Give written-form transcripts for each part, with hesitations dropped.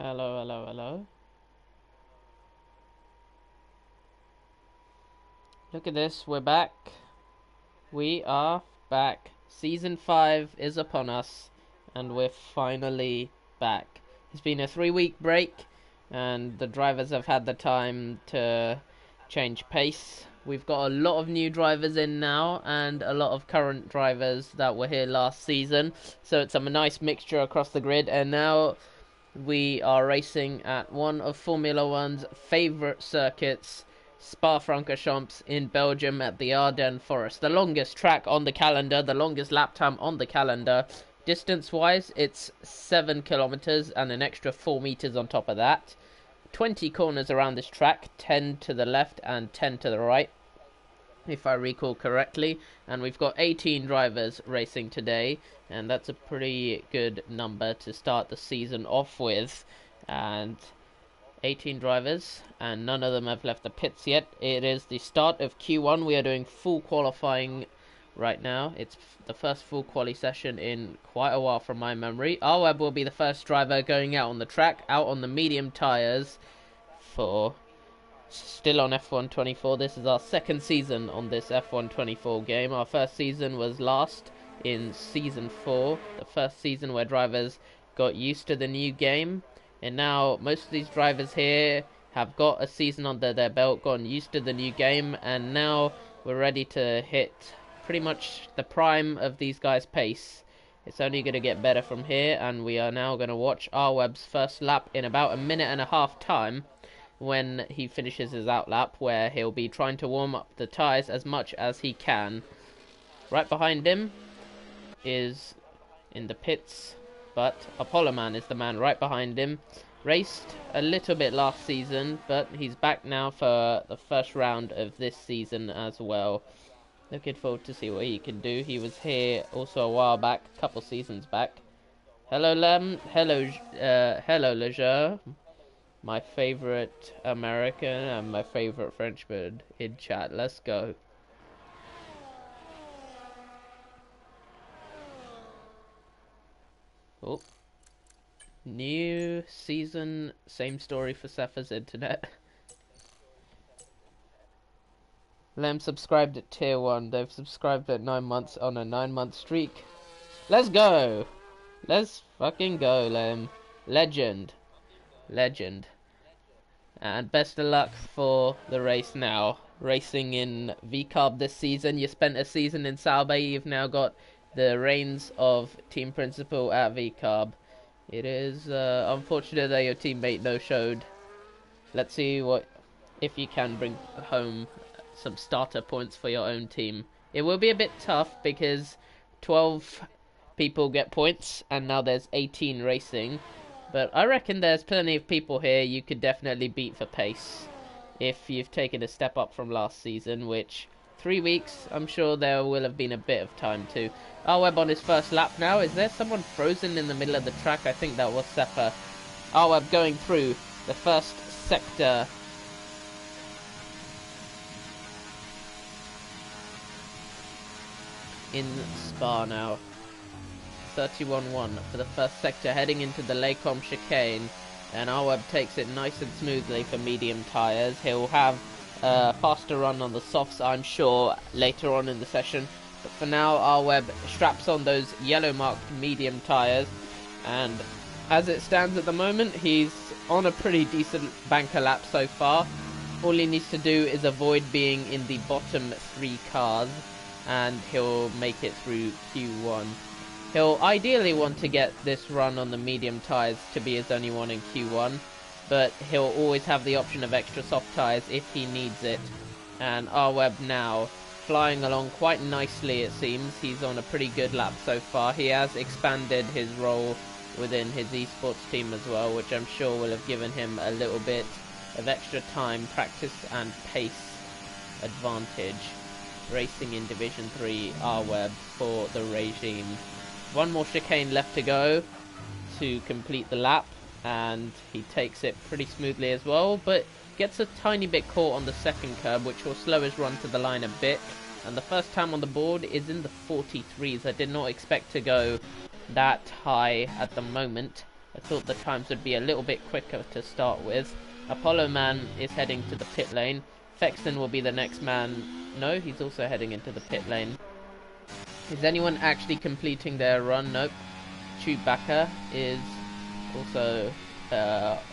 Hello, hello, hello. Look at this, we're back. We are back. Season 5 is upon us, and we're finally back. It's been a 3-week break, and the drivers have had the time to change pace. We've got a lot of new drivers in now, and a lot of current drivers that were here last season. So it's a nice mixture across the grid, and now we are racing at one of Formula One's favourite circuits, Spa-Francorchamps in Belgium at the Ardennes Forest. The longest track on the calendar, the longest lap time on the calendar. Distance-wise, it's 7 kilometres and an extra 4 metres on top of that. 20 corners around this track, 10 to the left and 10 to the right, if I recall correctly, and we've got 18 drivers racing today, and that's a pretty good number to start the season off with. And 18 drivers, and none of them have left the pits yet. It is the start of Q1. We are doing full qualifying right now. It's the first full quali session in quite a while from my memory. Arweb will be the first driver going out on the track, out on the medium tyres, for still on F124. This is our second season on this F124 game. Our first season was last in season 4, the first season where drivers got used to the new game, and now most of these drivers here have got a season under their belt, gotten used to the new game, and now we're ready to hit pretty much the prime of these guys' pace. It's only going to get better from here, and we are now going to watch Arweb's first lap in about a minute and a half time, when he finishes his outlap, where he'll be trying to warm up the tyres as much as he can. Right behind him is in the pits, but Apollo Man is the man right behind him. Raced a little bit last season, but he's back now for the first round of this season as well. Looking forward to see what he can do. He was here also a while back, a couple seasons back. Hello, Lem. Hello, Leger. My favourite American and my favourite Frenchman in chat. Let's go. Oh. New season, same story for Sepha's internet. Lem subscribed at tier 1. They've subscribed at 9 months on a 9-month streak. Let's go! Let's fucking go, Lem. Legend. Legend. And best of luck for the race now. Racing in VCARB this season. You spent a season in Sauber. You've now got the reins of team principal at VCARB. It is unfortunate that your teammate no-showed. Let's see what if you can bring home some starter points for your own team. It will be a bit tough because 12 people get points and now there's 18 racing. But I reckon there's plenty of people here you could definitely beat for pace if you've taken a step up from last season, which 3 weeks, I'm sure there will have been a bit of time too. Arweb on his first lap now. Is there someone frozen in the middle of the track? I think that was Sepha. Arweb going through the first sector. In Spa now. 31-1 for the first sector, heading into the Lecombe chicane, and Arweb takes it nice and smoothly for medium tyres. He'll have a faster run on the softs, I'm sure, later on in the session, but for now Arweb straps on those yellow marked medium tyres, and as it stands at the moment, he's on a pretty decent banker lap so far. All he needs to do is avoid being in the bottom 3 cars, and he'll make it through Q1. He'll ideally want to get this run on the medium tyres to be his only one in Q1, but he'll always have the option of extra soft tyres if he needs it. And Arweb now flying along quite nicely, it seems. He's on a pretty good lap so far. He has expanded his role within his esports team as well, which I'm sure will have given him a little bit of extra time, practice and pace advantage. Racing in Division 3, Arweb for the regime. One more chicane left to go to complete the lap, and he takes it pretty smoothly as well, but gets a tiny bit caught on the second curb, which will slow his run to the line a bit. And the first time on the board is in the 43s. I did not expect to go that high at the moment. I thought the times would be a little bit quicker to start with. Apollo Man is heading to the pit lane. Fexton will be the next man. No, he's also heading into the pit lane. Is anyone actually completing their run? Nope. Chewbacca is also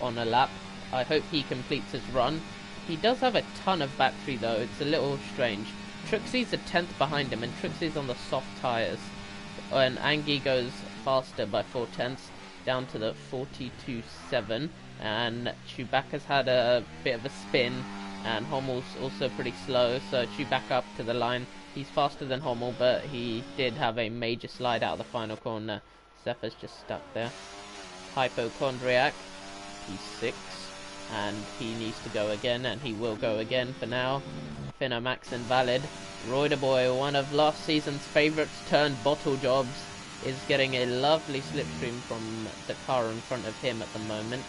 on a lap. I hope he completes his run. He does have a ton of battery though. It's a little strange. Trixie's a 10th behind him, and Trixie's on the soft tyres. And Angie goes faster by 4/10 down to the 42.7. And Chewbacca's had a bit of a spin, and Hommel's also pretty slow. So Chewbacca up to the line. He's faster than Hommel, but he did have a major slide out of the final corner. Zephyr's just stuck there. Hypochondriac, P6, and he needs to go again, and he will go again for now. Finamax invalid. Roider Boy, one of last season's favourites turned bottle jobs, is getting a lovely slipstream from the car in front of him at the moment.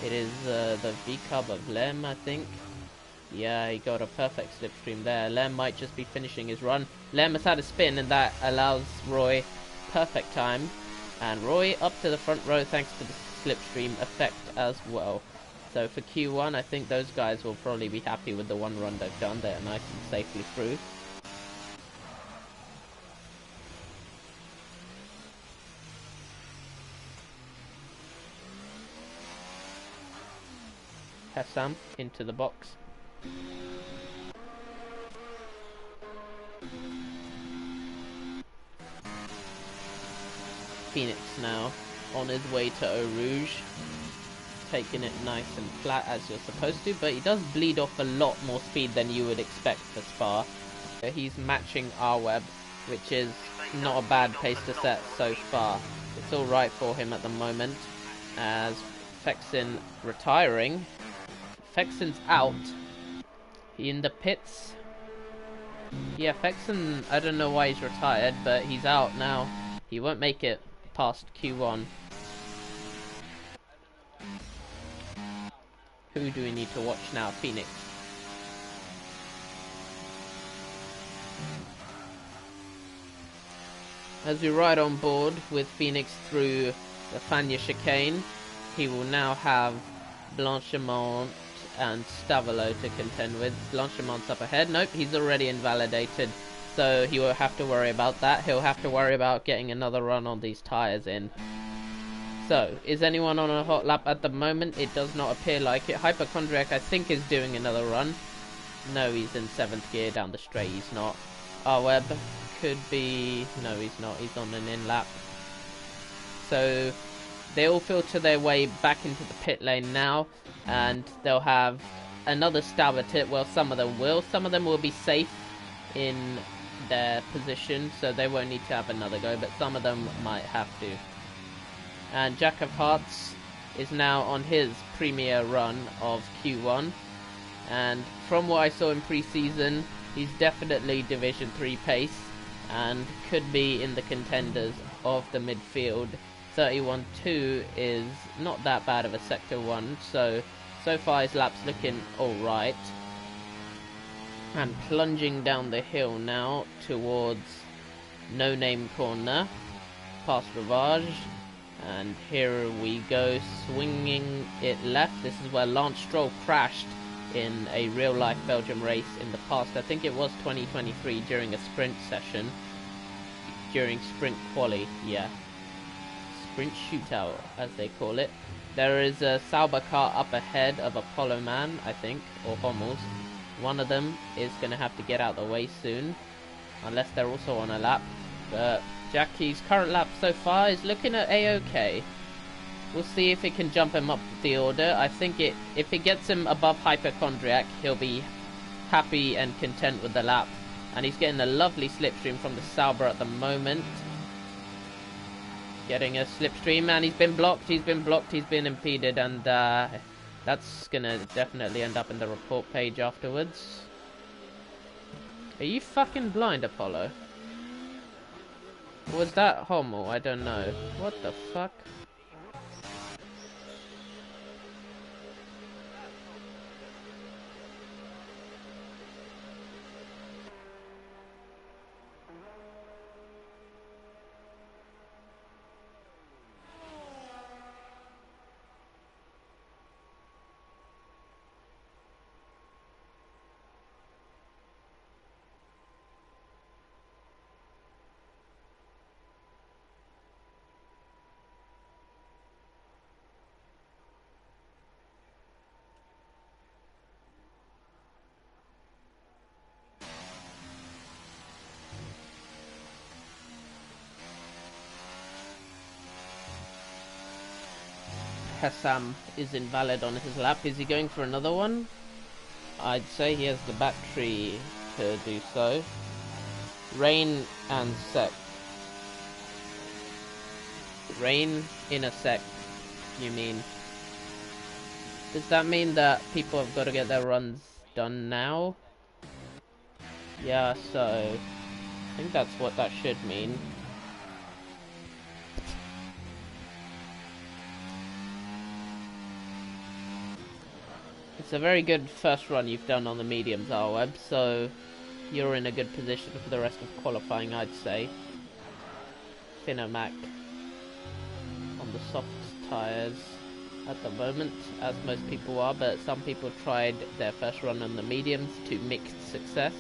It is the V-Cub of Lem, I think. Yeah, he got a perfect slipstream there. Lem might just be finishing his run. Lem has had a spin, and that allows Roy perfect time. And Roy up to the front row thanks to the slipstream effect as well. So for Q1, I think those guys will probably be happy with the one run they've done. They're nice and safely through. Hassam into the box. Phoenix now on his way to Eau Rouge, taking it nice and flat as you're supposed to, but he does bleed off a lot more speed than you would expect for Spa. He's matching R-Web, which is not a bad pace to set so far. It's alright for him at the moment, as Fexton retiring. Fexton's out. He in the pits. Yeah, Fexton, I don't know why he's retired, but he's out now. He won't make it past Q1. Who do we need to watch now? Phoenix. As we ride on board with Phoenix through the Fania chicane, he will now have Blanchimont and Stavolo to contend with. Blanchimont's up ahead. Nope, he's already invalidated, so he won't have to worry about that. He'll have to worry about getting another run on these tyres in. So, is anyone on a hot lap at the moment? It does not appear like it. Hypochondriac, I think, is doing another run. No, he's in 7th gear down the straight. He's not. R-Web could be... No, he's not. He's on an in lap. So, they all filter their way back into the pit lane now, and they'll have another stab at it. Well, some of them will. Some of them will be safe in their position, so they won't need to have another go, but some of them might have to. And Jack of Hearts is now on his premier run of Q1, and from what I saw in pre-season, he's definitely Division 3 pace and could be in the contenders of the midfield. 31.2 is not that bad of a Sector 1, so far his lap's looking alright. And plunging down the hill now towards No Name Corner, past Ravage, and here we go, swinging it left. This is where Lance Stroll crashed in a real-life Belgium race in the past. I think it was 2023 during a sprint session, during sprint quali, yeah. Sprint shootout, as they call it. There is a Sauber car up ahead of Apollo Man, I think, or Hommel's. One of them is going to have to get out the way soon, unless they're also on a lap. But Jackie's current lap so far is looking at A-OK. We'll see if it can jump him up the order. I think if it gets him above Hypochondriac, he'll be happy and content with the lap. And he's getting a lovely slipstream from the Sauber at the moment. Getting a slipstream, and he's been blocked, he's been impeded, and that's gonna definitely end up in the report page afterwards. Are you fucking blind, Apollo? Was that Hommel? I don't know. What the fuck? Hassam is invalid on his lap. Is he going for another one? I'd say he has the battery to do so. Rain and sec. Rain in a sec, you mean? Does that mean that people have got to get their runs done now? Yeah, so I think that's what that should mean. It's a very good first run you've done on the mediums, Arweb, so you're in a good position for the rest of qualifying, I'd say. Finamac on the soft tyres at the moment, as most people are, but some people tried their first run on the mediums to mixed success.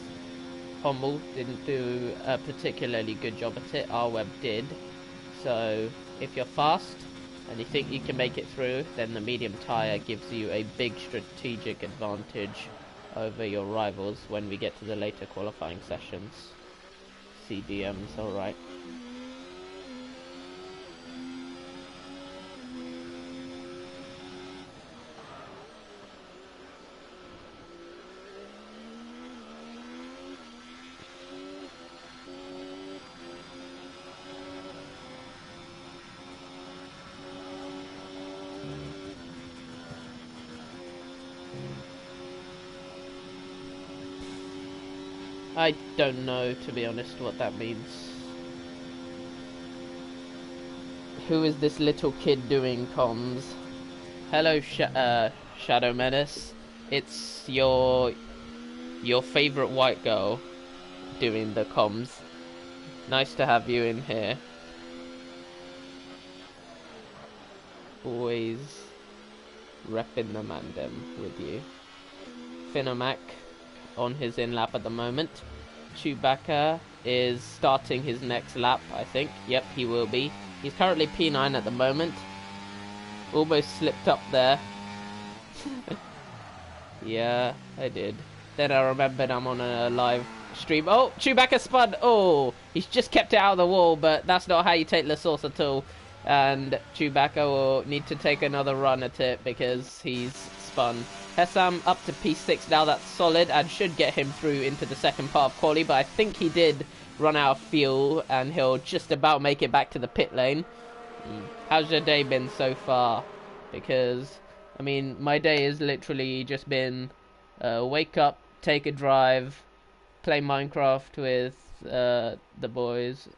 Hommel didn't do a particularly good job at it, Arweb did. So if you're fast and you think you can make it through, then the medium tyre gives you a big strategic advantage over your rivals when we get to the later qualifying sessions. CDM's alright. I don't know, to be honest, what that means. Who is this little kid doing comms? Hello, Shadow Menace. It's your favorite white girl doing the comms. Nice to have you in here. Always repping the Mandem with you. Finamac on his in-lap at the moment. Chewbacca is starting his next lap, I think. Yep, he will be. He's currently P9 at the moment. Almost slipped up there. Yeah, I did. Then I remembered I'm on a live stream. Oh, Chewbacca spun! Oh, he's just kept it out of the wall, but that's not how you take the sauce at all. And Chewbacca will need to take another run at it because he's spun. Hessam up to P6 now, that's solid and should get him through into the second part of quali, but I think he did run out of fuel and he'll just about make it back to the pit lane. How's your day been so far? Because, I mean, my day has literally just been wake up, take a drive, play Minecraft with the boys,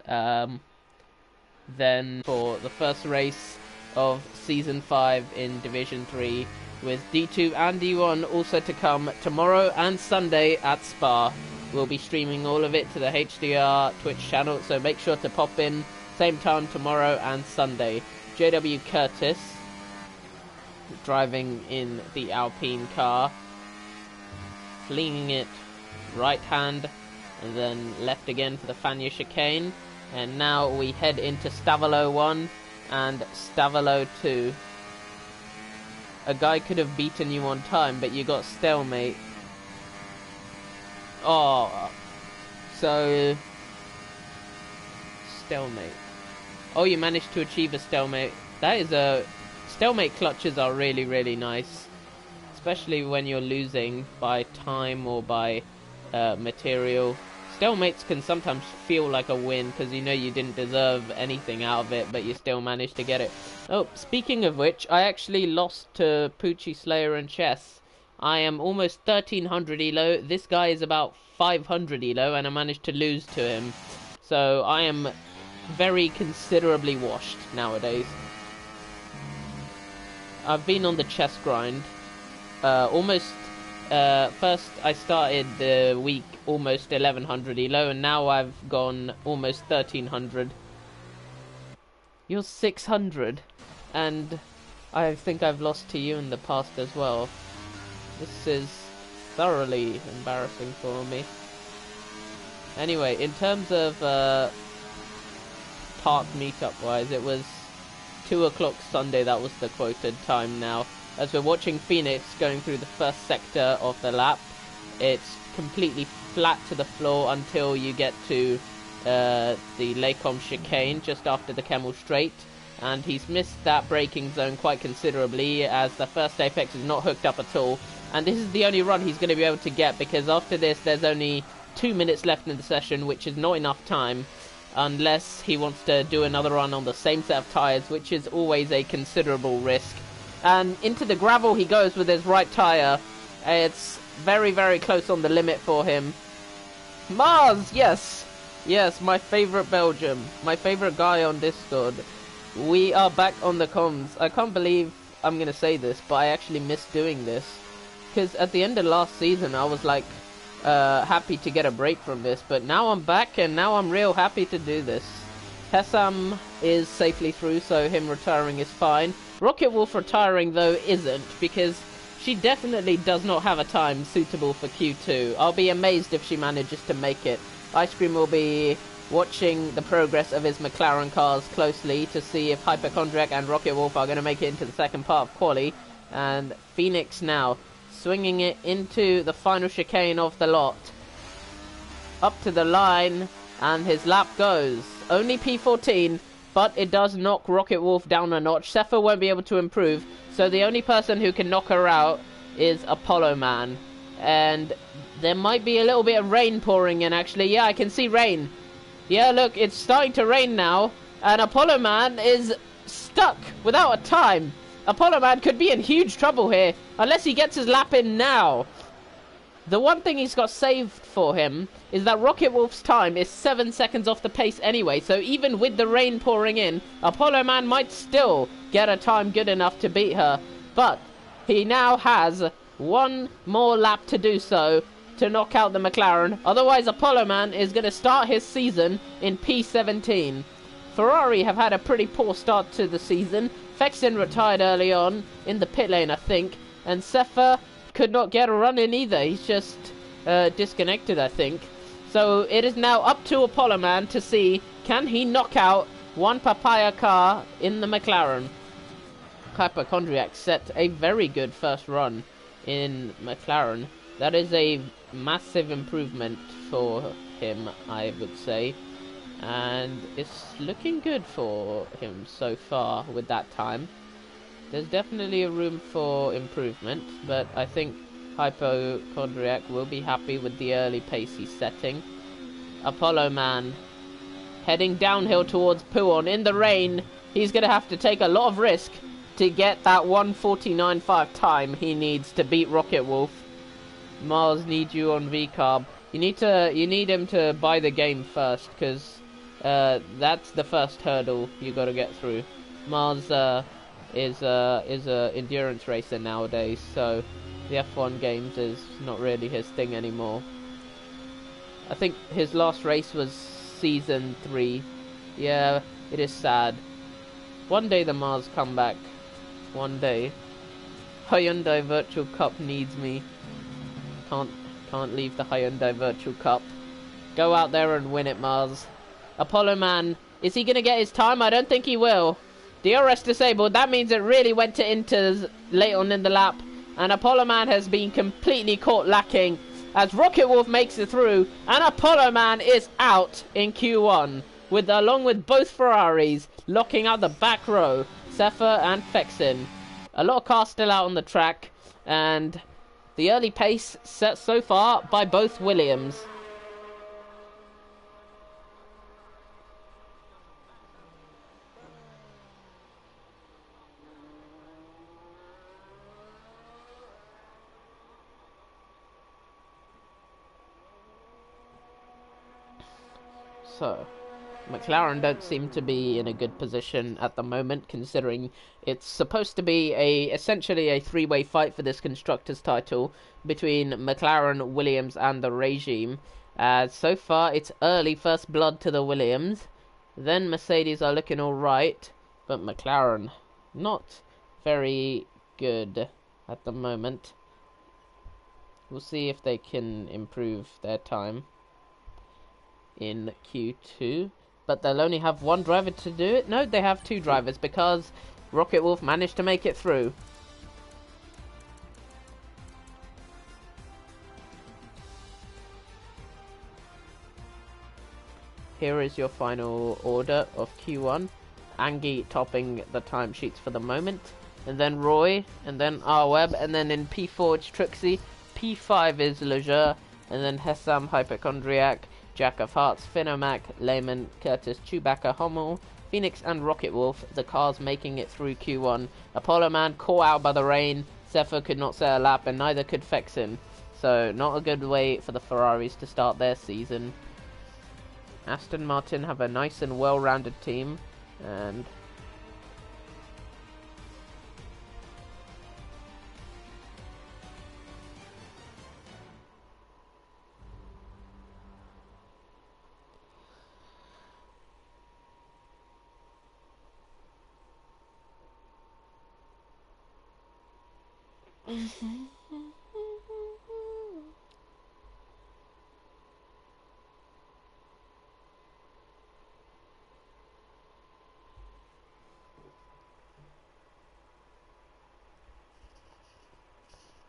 then for the first race of Season 5 in Division 3, with D2 and D1 also to come tomorrow and Sunday at Spa. We'll be streaming all of it to the HDR Twitch channel, so make sure to pop in same time tomorrow and Sunday. JW Curtis driving in the Alpine car, flinging it right hand and then left again for the Fania chicane, and now we head into Stavolo 1 and Stavolo 2. A guy could have beaten you on time, but you got stalemate. Oh, so stalemate. Oh, you managed to achieve a stalemate. That is a stalemate. Clutches are really, really nice, especially when you're losing by time or by material. Stalemates can sometimes feel like a win because you know you didn't deserve anything out of it, but you still managed to get it. Oh, speaking of which, I actually lost to Poochie Slayer and Chess. I am almost 1300 elo. This guy is about 500 elo, and I managed to lose to him. So I am very considerably washed nowadays. I've been on the chess grind. First I started the week almost 1100 elo, and now I've gone almost 1300. You're 600, and I think I've lost to you in the past as well. This is thoroughly embarrassing for me. Anyway, in terms of park meetup wise, it was 2 o'clock Sunday, that was the quoted time now. As we're watching Phoenix going through the first sector of the lap, it's completely flat to the floor until you get to the Lacombe chicane just after the Camel Straight. and he's missed that braking zone quite considerably, as the first apex is not hooked up at all. And this is the only run he's going to be able to get, because after this there's only 2 minutes left in the session, which is not enough time, unless he wants to do another run on the same set of tyres, which is always a considerable risk. And into the gravel he goes with his right tyre. It's very, very close on the limit for him. Mars, yes! Yes, my favourite Belgium. My favourite guy on Discord. We are back on the comms. I can't believe I'm going to say this, but I actually miss doing this. Because at the end of last season, I was like, happy to get a break from this. But now I'm back, and now I'm real happy to do this. Hessam is safely through, so him retiring is fine. Rocket Wolf retiring, though, isn't, because she definitely does not have a time suitable for Q2. I'll be amazed if she manages to make it. Ice Cream will be watching the progress of his McLaren cars closely to see if Hypochondriac and Rocket Wolf are going to make it into the second part of quali. And Phoenix now swinging it into the final chicane of the lot. Up to the line, and his lap goes. Only P14, but it does knock Rocket Wolf down a notch. Sepha won't be able to improve, so the only person who can knock her out is Apollo Man. And there might be a little bit of rain pouring in, actually. Yeah, I can see rain. Yeah, look, it's starting to rain now, and Apollo Man is stuck without a time. Apollo Man could be in huge trouble here, unless he gets his lap in now. The one thing he's got saved for him is that Rocket Wolf's time is 7 seconds off the pace anyway, so even with the rain pouring in, Apollo Man might still get a time good enough to beat her. But he now has one more lap to do so, to knock out the McLaren. Otherwise, Apollo Man is going to start his season in P17. Ferrari have had a pretty poor start to the season. Fexen retired early on in the pit lane, I think, and Sepha could not get a run in either. He's just disconnected, I think. So it is now up to Apollo Man to see, can he knock out one papaya car in the McLaren. Hypochondriac set a very good first run in McLaren. That is a massive improvement for him, I would say. And it's looking good for him so far with that time. There's definitely a room for improvement, but I think Hypochondriac will be happy with the early pace he's setting. Apollo Man heading downhill towards Puon in the rain. He's going to have to take a lot of risk to get that 1:49.5 time he needs to beat Rocket Wolf. Mars needs you on VCarb. You need him to buy the game first, because that's the first hurdle you got to get through. Mars is a endurance racer nowadays, so the F1 games is not really his thing anymore. I think his last race was season 3. Yeah, it is sad. One day the Mars come back. One day. Hyundai Virtual Cup needs me. Can't leave the Hyundai Virtual Cup. Go out there and win it, Mars. Apollo Man, is he gonna get his time? I don't think he will. DRS disabled. That means it really went to Inters late on in the lap, and Apollo Man has been completely caught lacking as Rocket Wolf makes it through, and Apollo Man is out in Q1 along with both Ferraris locking out the back row, Sepha and Fexin. A lot of cars still out on the track, and the early pace set so far by both Williams. So, McLaren don't seem to be in a good position at the moment, considering it's supposed to be essentially a three-way fight for this constructors title between McLaren, Williams and the regime. So far it's early first blood to the Williams, then Mercedes are looking alright, but McLaren not very good at the moment. We'll see if they can improve their time in Q2, but they'll only have one driver to do it. No, they have two drivers, because Rocket Wolf managed to make it through. Here is your final order of Q1. Angie topping the timesheets for the moment. And then Roy, and then R-Web, and then in P4 it's Trixie, P5 is Leisure, and then Hessam, Hypochondriac, Jack of Hearts, Phenomac, Layman, Curtis, Chewbacca, Hummel, Phoenix and Rocket Wolf, the cars making it through Q1. Apollo Man caught out by the rain, Zephyr could not set a lap, and neither could Fexin. So not a good way for the Ferraris to start their season. Aston Martin have a nice and well-rounded team, and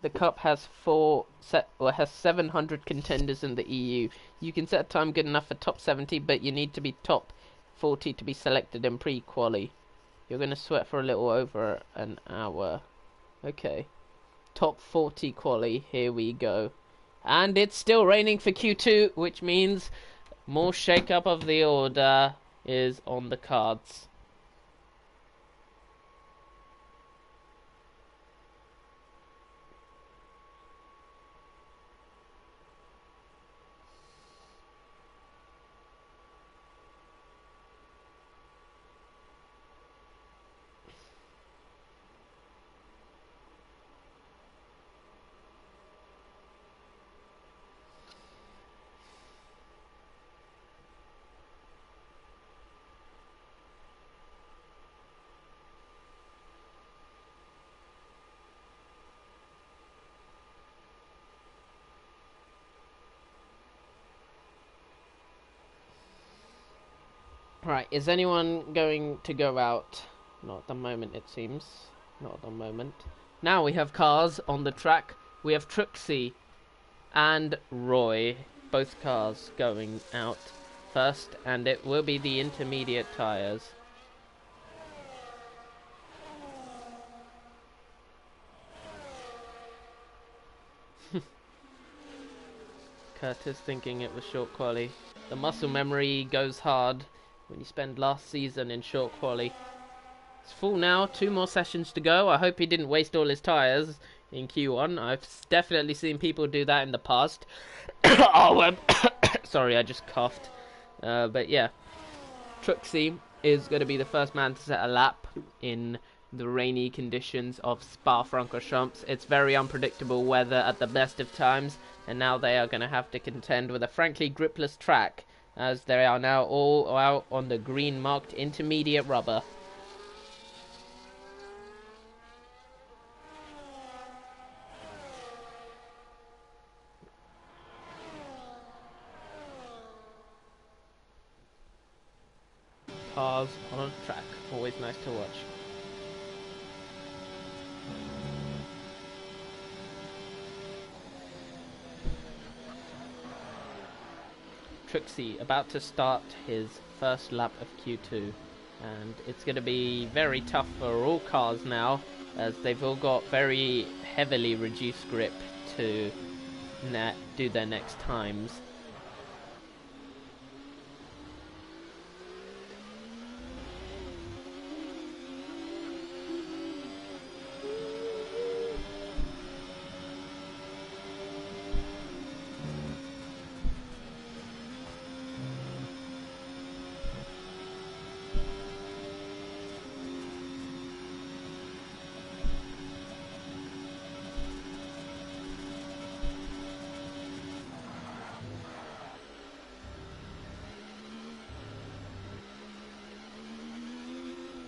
the Cup has 700 contenders in the EU. You can set a time good enough for top 70, but you need to be top 40 to be selected in pre-quali. You're going to sweat for a little over an hour. Okay. Top 40 quali, here we go. And it's still raining for Q2, which means more shake-up of the order is on the cards. Right, is anyone going to go out? Not at the moment, it seems. Not at the moment. Now we have cars on the track. We have Trixie and Roy. Both cars going out first, and it will be the intermediate tyres. Curtis thinking it was short quali. The muscle memory goes hard when you spend last season in short quali. It's full now, 2 more sessions to go. I hope he didn't waste all his tyres in Q1. I've definitely seen people do that in the past. Oh, sorry, I just coughed. But yeah, Trixie is going to be the first man to set a lap in the rainy conditions of Spa-Francorchamps. It's very unpredictable weather at the best of times, and now they are going to have to contend with a frankly gripless track, as they are now all out on the green marked intermediate rubber. Cars on a track, always nice to watch. Trixie about to start his first lap of Q2, and it's going to be very tough for all cars now, as they've all got very heavily reduced grip to do their next times.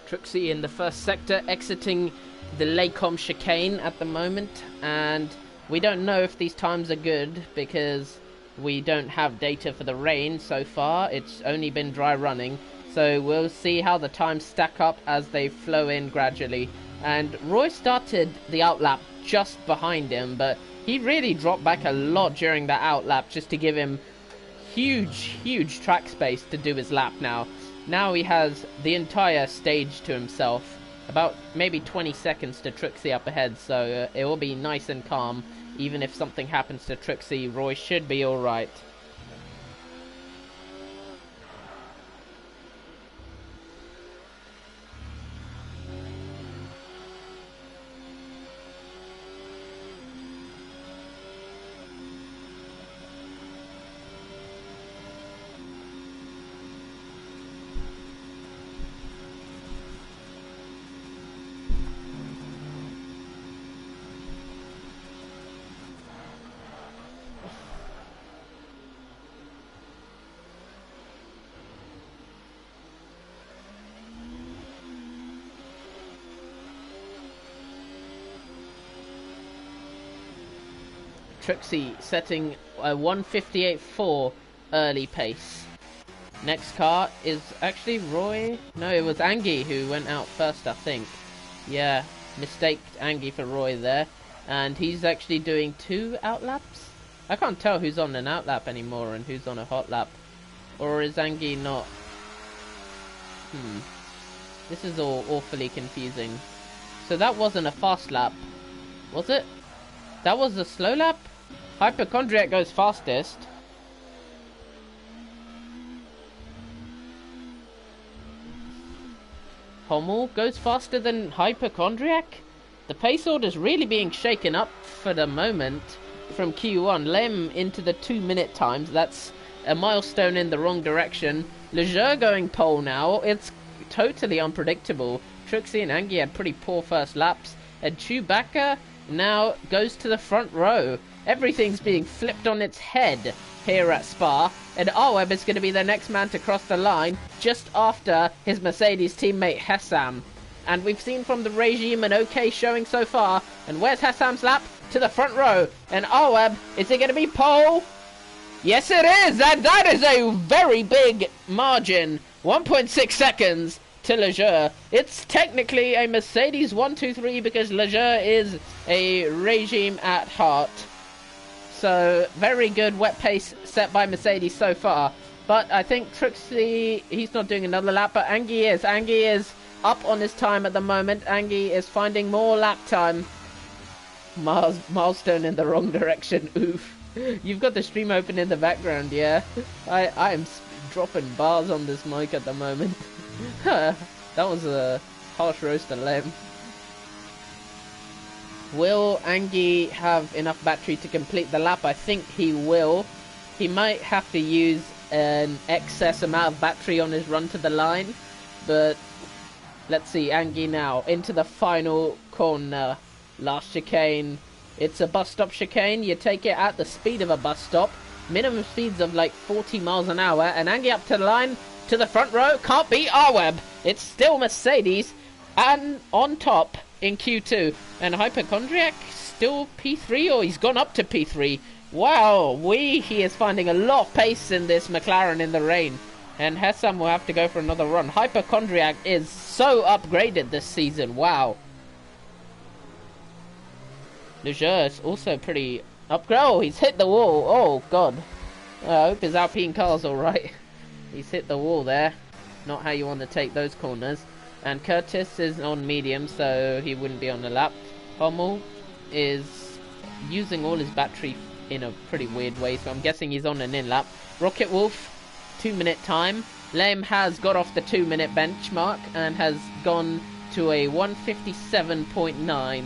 Trixie in the first sector, exiting the Lacombe chicane at the moment, and we don't know if these times are good because we don't have data for the rain so far. It's only been dry running, so we'll see how the times stack up as they flow in gradually. And Roy started the outlap just behind him, but he really dropped back a lot during that outlap just to give him huge track space to do his lap now. Now he has the entire stage to himself. About maybe 20 seconds to Trixie up ahead, so it will be nice and calm. Even if something happens to Trixie, Roy should be alright. Trixie setting a 1:58.4 early pace. Next car is actually Roy. No, it was Angie who went out first, I think. Yeah, mistaked Angie for Roy there. And he's actually doing 2 outlaps. I can't tell who's on an outlap anymore and who's on a hot lap. Or is Angie not? This is all awfully confusing. So that wasn't a fast lap, was it? That was a slow lap? Hypochondriac goes fastest. Hummel goes faster than Hypochondriac? The pace order's really being shaken up for the moment from Q1. Lem into the 2-minute times. That's a milestone in the wrong direction. Leger going pole now. It's totally unpredictable. Trixie and Angie had pretty poor first laps. And Chewbacca now goes to the front row. Everything's being flipped on its head here at Spa, and Arweb is going to be the next man to cross the line just after his Mercedes teammate Hessam. And we've seen from the regime an okay showing so far. And where's Hessam's lap? To the front row. And Arweb, is it going to be pole? Yes it is, and that is a very big margin. 1.6 seconds to Leger. It's technically a Mercedes 1-2-3 because Leger is a regime at heart. So very good wet pace set by Mercedes so far. But I think Trixie, he's not doing another lap, but Angie is. Angie is up on his time at the moment. Angie is finding more lap time. Milestone in the wrong direction. Oof. You've got the stream open in the background, yeah? I am dropping bars on this mic at the moment. That was a harsh roast to Lem. Will Angie have enough battery to complete the lap? I think he will. He might have to use an excess amount of battery on his run to the line. But let's see, Angie now into the final corner. Last chicane. It's a bus stop chicane. You take it at the speed of a bus stop. Minimum speeds of like 40 miles an hour. And Angie up to the line, to the front row. Can't beat Arweb. It's still Mercedes. And on top in Q2. And Hypochondriac still P3, or he's gone up to P3. Wow, he is finding a lot of pace in this McLaren in the rain. And Hessam will have to go for another run. Hypochondriac is so upgraded this season. Wow. Leger is also pretty upgrade. Oh, he's hit the wall. Oh, God. I hope his Alpine car's alright. He's hit the wall there. Not how you want to take those corners. And Curtis is on medium, so he wouldn't be on the lap. Hummel is using all his battery in a pretty weird way, so I'm guessing he's on an in-lap. Rocket Wolf, 2-minute time. Lem has got off the 2-minute benchmark and has gone to a 1:57.9.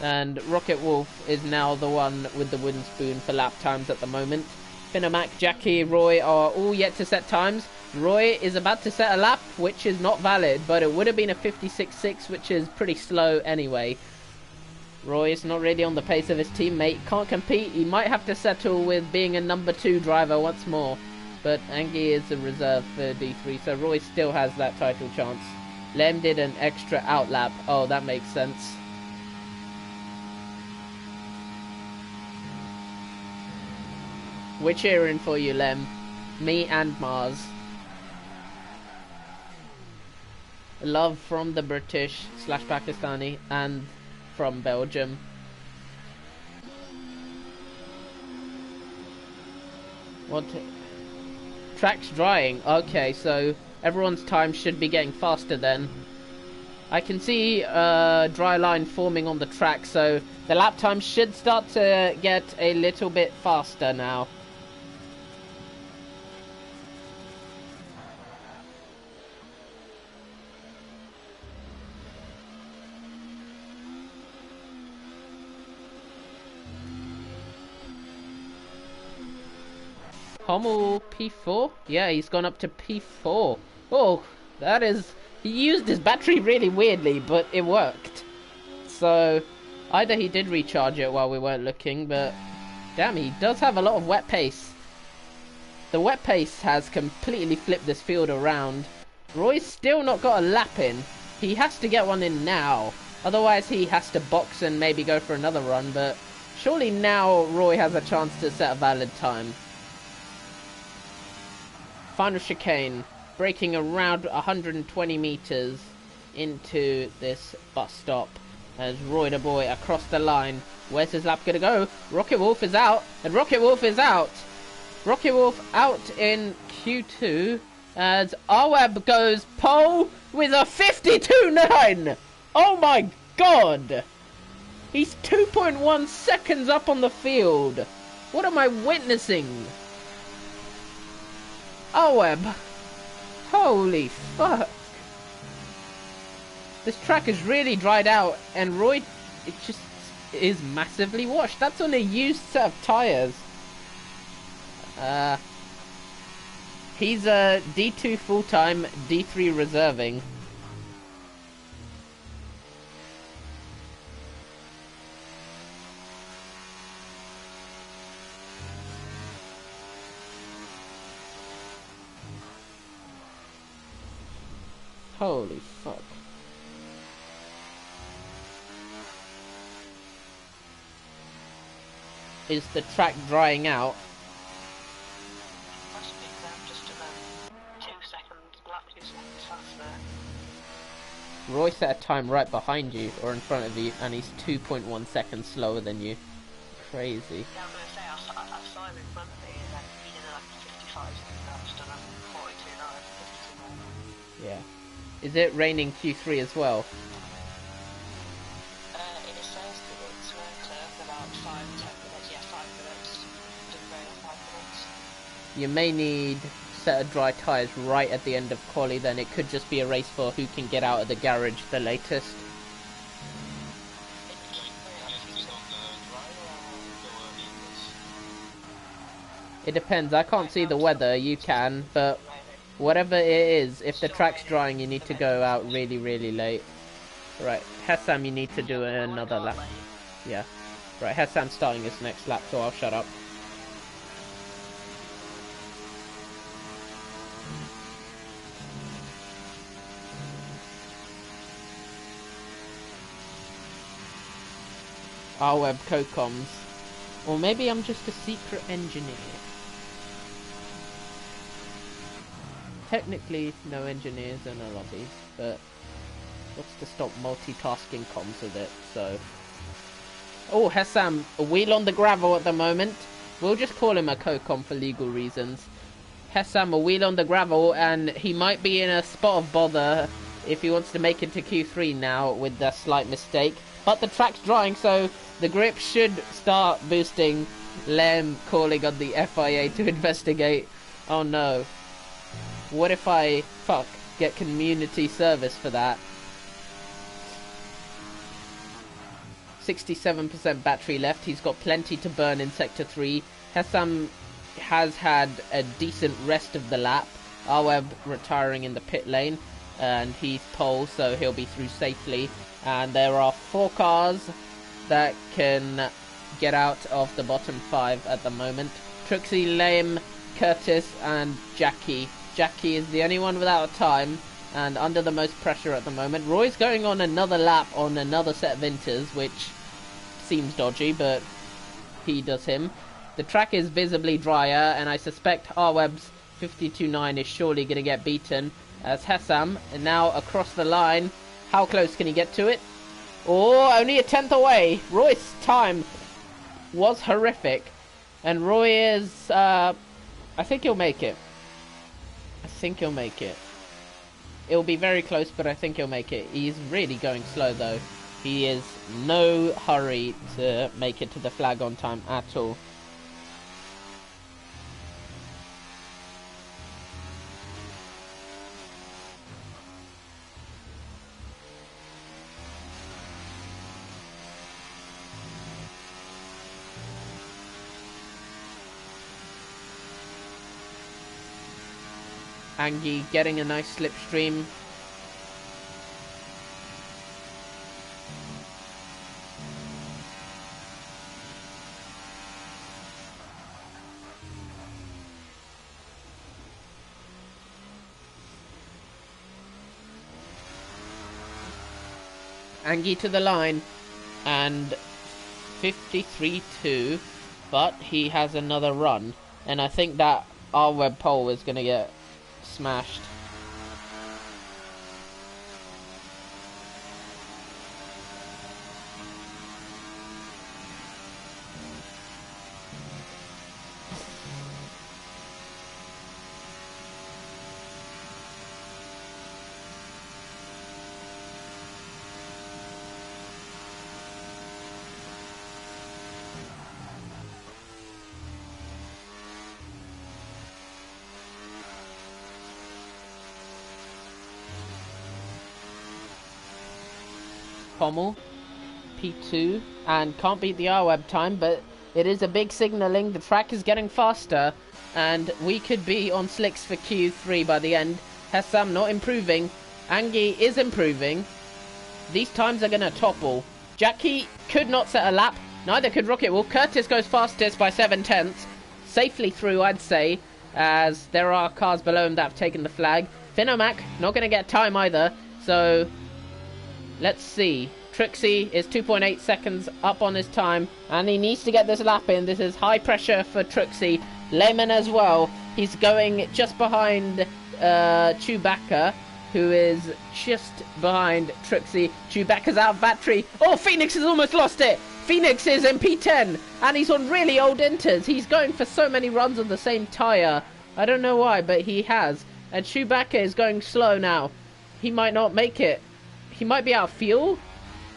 And Rocket Wolf is now the one with the wooden spoon for lap times at the moment. Finamac, Jackie, Roy are all yet to set times. Roy is about to set a lap, which is not valid, but it would have been a 56.6, which is pretty slow anyway. Roy is not really on the pace of his teammate, can't compete. He might have to settle with being a number 2 driver once more. But Angie is a reserve for D3, so Roy still has that title chance. Lem did an extra outlap. Oh, that makes sense. We're cheering for you, Lem. Me and Mars. Love from the British / Pakistani and from Belgium. What? Track's drying. Okay, so Everyone's time should be getting faster then. I can see a dry line forming on the track, so the lap time should start to get a little bit faster now. Hummel P4? Yeah, he's gone up to P4. Oh, that is... He used his battery really weirdly, but it worked. So, either he did recharge it while we weren't looking, but... Damn, he does have a lot of wet pace. The wet pace has completely flipped this field around. Roy's still not got a lap in. He has to get one in now. Otherwise, he has to box and maybe go for another run, but... Surely now Roy has a chance to set a valid time. Final chicane, braking around 120 meters into this bus stop as Roy the boy across the line. Where's his lap gonna go? Rocket Wolf is out, and Rocket Wolf is out. Rocket Wolf out in Q2 as Arweb goes pole with a 52.9. Oh my god! He's 2.1 seconds up on the field. What am I witnessing? Oh, web. Holy fuck. This track is really dried out, and Roy, it just is massively washed. That's on a used set of tyres. He's a D2 full-time, D3 reserving. Holy fuck. Is the track drying out? Must be just about 2 seconds, lap 2 seconds faster. Roy set a time right behind you, or in front of you, and he's 2.1 seconds slower than you. Crazy. Yeah, I'm gonna say, I saw him in front of me, and then he did like 55 seconds, I just done a 42.9, 52.9. Yeah. Is it raining Q3 as well? It says that it's clear for about 5-10 minutes. Yeah, 5 minutes. Didn't rain in 5 minutes. You may need set of dry tyres right at the end of quali, then it could just be a race for who can get out of the garage the latest. It depends, I can't see the weather, you can, but whatever it is, if the track's drying you need to go out really, really late. Right, Hessam, you need to do another lap. Yeah. Right, Hessam's starting his next lap, so I'll shut up. Web co-coms. Or maybe I'm just a secret engineer. Technically, no engineers in a lobby, but what's to stop multitasking comms with it, so... Oh, Hessam, a wheel on the gravel at the moment. We'll just call him a co-com for legal reasons. Hessam, a wheel on the gravel, and he might be in a spot of bother if he wants to make it to Q3 now with a slight mistake. But the track's drying, so the grip should start boosting. Lem calling on the FIA to investigate. Oh no. What if I, get community service for that? 67% battery left. He's got plenty to burn in Sector 3. Hessam has had a decent rest of the lap. Arweb retiring in the pit lane. And he's pole, so he'll be through safely. And there are 4 cars that can get out of the bottom 5 at the moment. Trixie, Lame, Curtis, and Jackie. Jackie is the only one without a time and under the most pressure at the moment. Roy's going on another lap on another set of inters, which seems dodgy, but he does him. The track is visibly drier, and I suspect Arweb's 52.9 is surely going to get beaten as Hessam, and now across the line. How close can he get to it? Oh, only a 10th away. Roy's time was horrific, and Roy is, I think he'll make it. I think he'll make it. It'll be very close, but I think he'll make it. He's really going slow, though. He is no hurry to make it to the flag on time at all. Angie getting a nice slipstream. Angie to the line, and 53-2, but he has another run, and I think that our web pole is going to get smashed. Pommel, P2, and can't beat the R-Web time, but it is a big signalling. The track is getting faster, and we could be on slicks for Q3 by the end. Hessam not improving. Angie is improving. These times are going to topple. Jackie could not set a lap. Neither could Rocket Wolf. Curtis goes fastest by 7/10. Safely through, I'd say, as there are cars below him that have taken the flag. Finomac not going to get time either, so let's see. Trixie is 2.8 seconds up on his time, and he needs to get this lap in. This is high pressure for Trixie. Lehman as well. He's going just behind Chewbacca, who is just behind Trixie. Chewbacca's out of battery. Oh, Phoenix has almost lost it. Phoenix is in P10, and he's on really old inters. He's going for so many runs on the same tyre. I don't know why, but he has. And Chewbacca is going slow now. He might not make it. He might be out of fuel.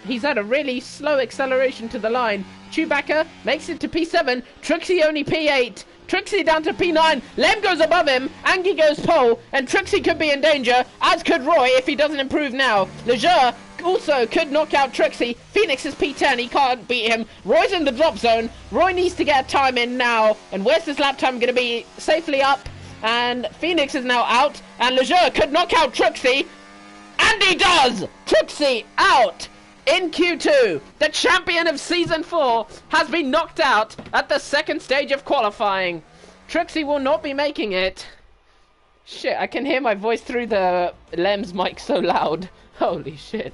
He's had a really slow acceleration to the line. Chewbacca makes it to P7. Trixie only P8. Trixie down to P9. Lem goes above him. Angie goes pole. And Trixie could be in danger, as could Roy if he doesn't improve now. Leger also could knock out Trixie. Phoenix is P10. He can't beat him. Roy's in the drop zone. Roy needs to get a time in now. And where's this lap time going to be? Safely up. And Phoenix is now out. And Leger could knock out Trixie. And he does! Trixie out in Q2. The champion of Season 4 has been knocked out at the second stage of qualifying. Trixie will not be making it. Shit, I can hear my voice through the Lem's mic so loud. Holy shit.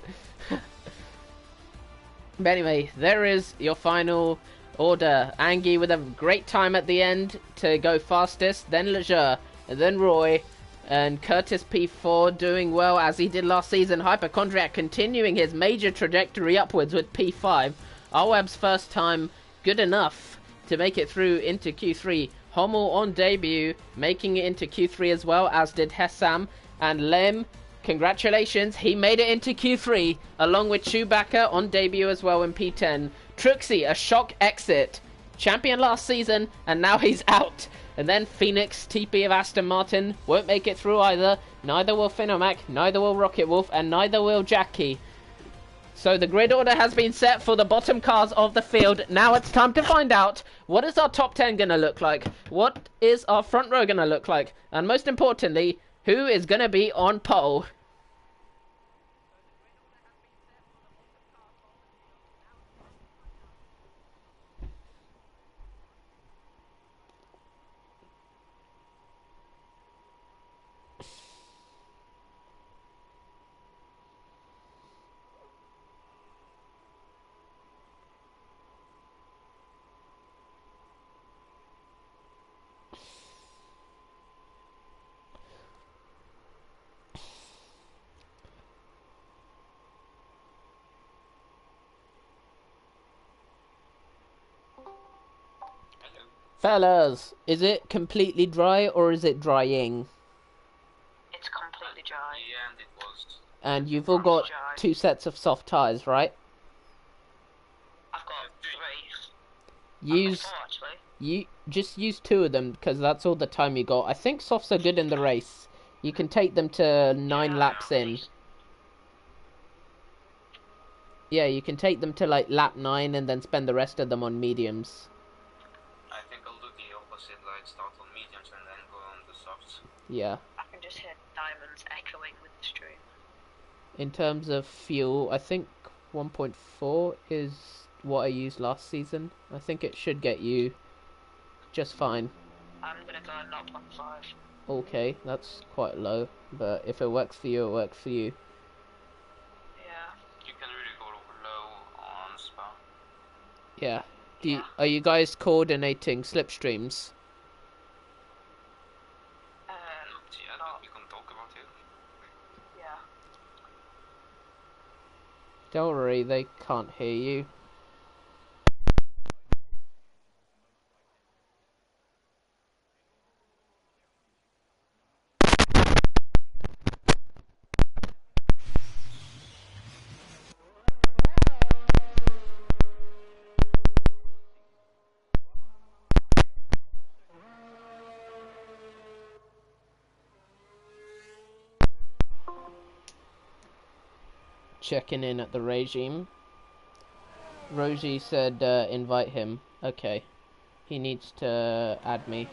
But anyway, there is your final order. Angie with a great time at the end to go fastest, then Leger, and then Roy. And Curtis P4 doing well as he did last season. Hypochondriac continuing his major trajectory upwards with P5. Arweb's first time good enough to make it through into Q3. Hommel on debut making it into Q3 as well, as did Hessam. And Lem, congratulations, he made it into Q3 along with Chewbacca on debut as well in P10. Trixie, a shock exit. Champion last season, and now he's out. And then Phoenix, TP of Aston Martin, won't make it through either. Neither will Finomac, neither will Rocket Wolf, and neither will Jackie. So the grid order has been set for the bottom cars of the field. Now it's time to find out, what is our top 10 going to look like? What is our front row going to look like? And most importantly, who is going to be on pole? Fellas, is it completely dry or is it drying? It's completely dry. Yeah, and it was. And you've all got 2 sets of soft tires, right? I've got 3. Use I've got 4 actually. you just use 2 of them because that's all the time you got. I think softs are good in the race. You can take them to 9 laps in. Yeah, you can take them to like lap 9 and then spend the rest of them on mediums. I think I'll do the opposite, like start on mediums and then go on the softs. Yeah. I can just hear diamonds echoing with the stream. In terms of fuel, I think 1.4 is what I used last season. I think it should get you just fine. I'm gonna go 0.5. Okay, that's quite low, but if it works for you, it works for you. Yeah. You can really go low on Spa. Yeah. Are you guys coordinating slipstreams? Not yet, but we can talk about it. Yeah. Don't worry, they can't hear you. Checking in at the regime. Rosie said invite him. Okay. He needs to add me.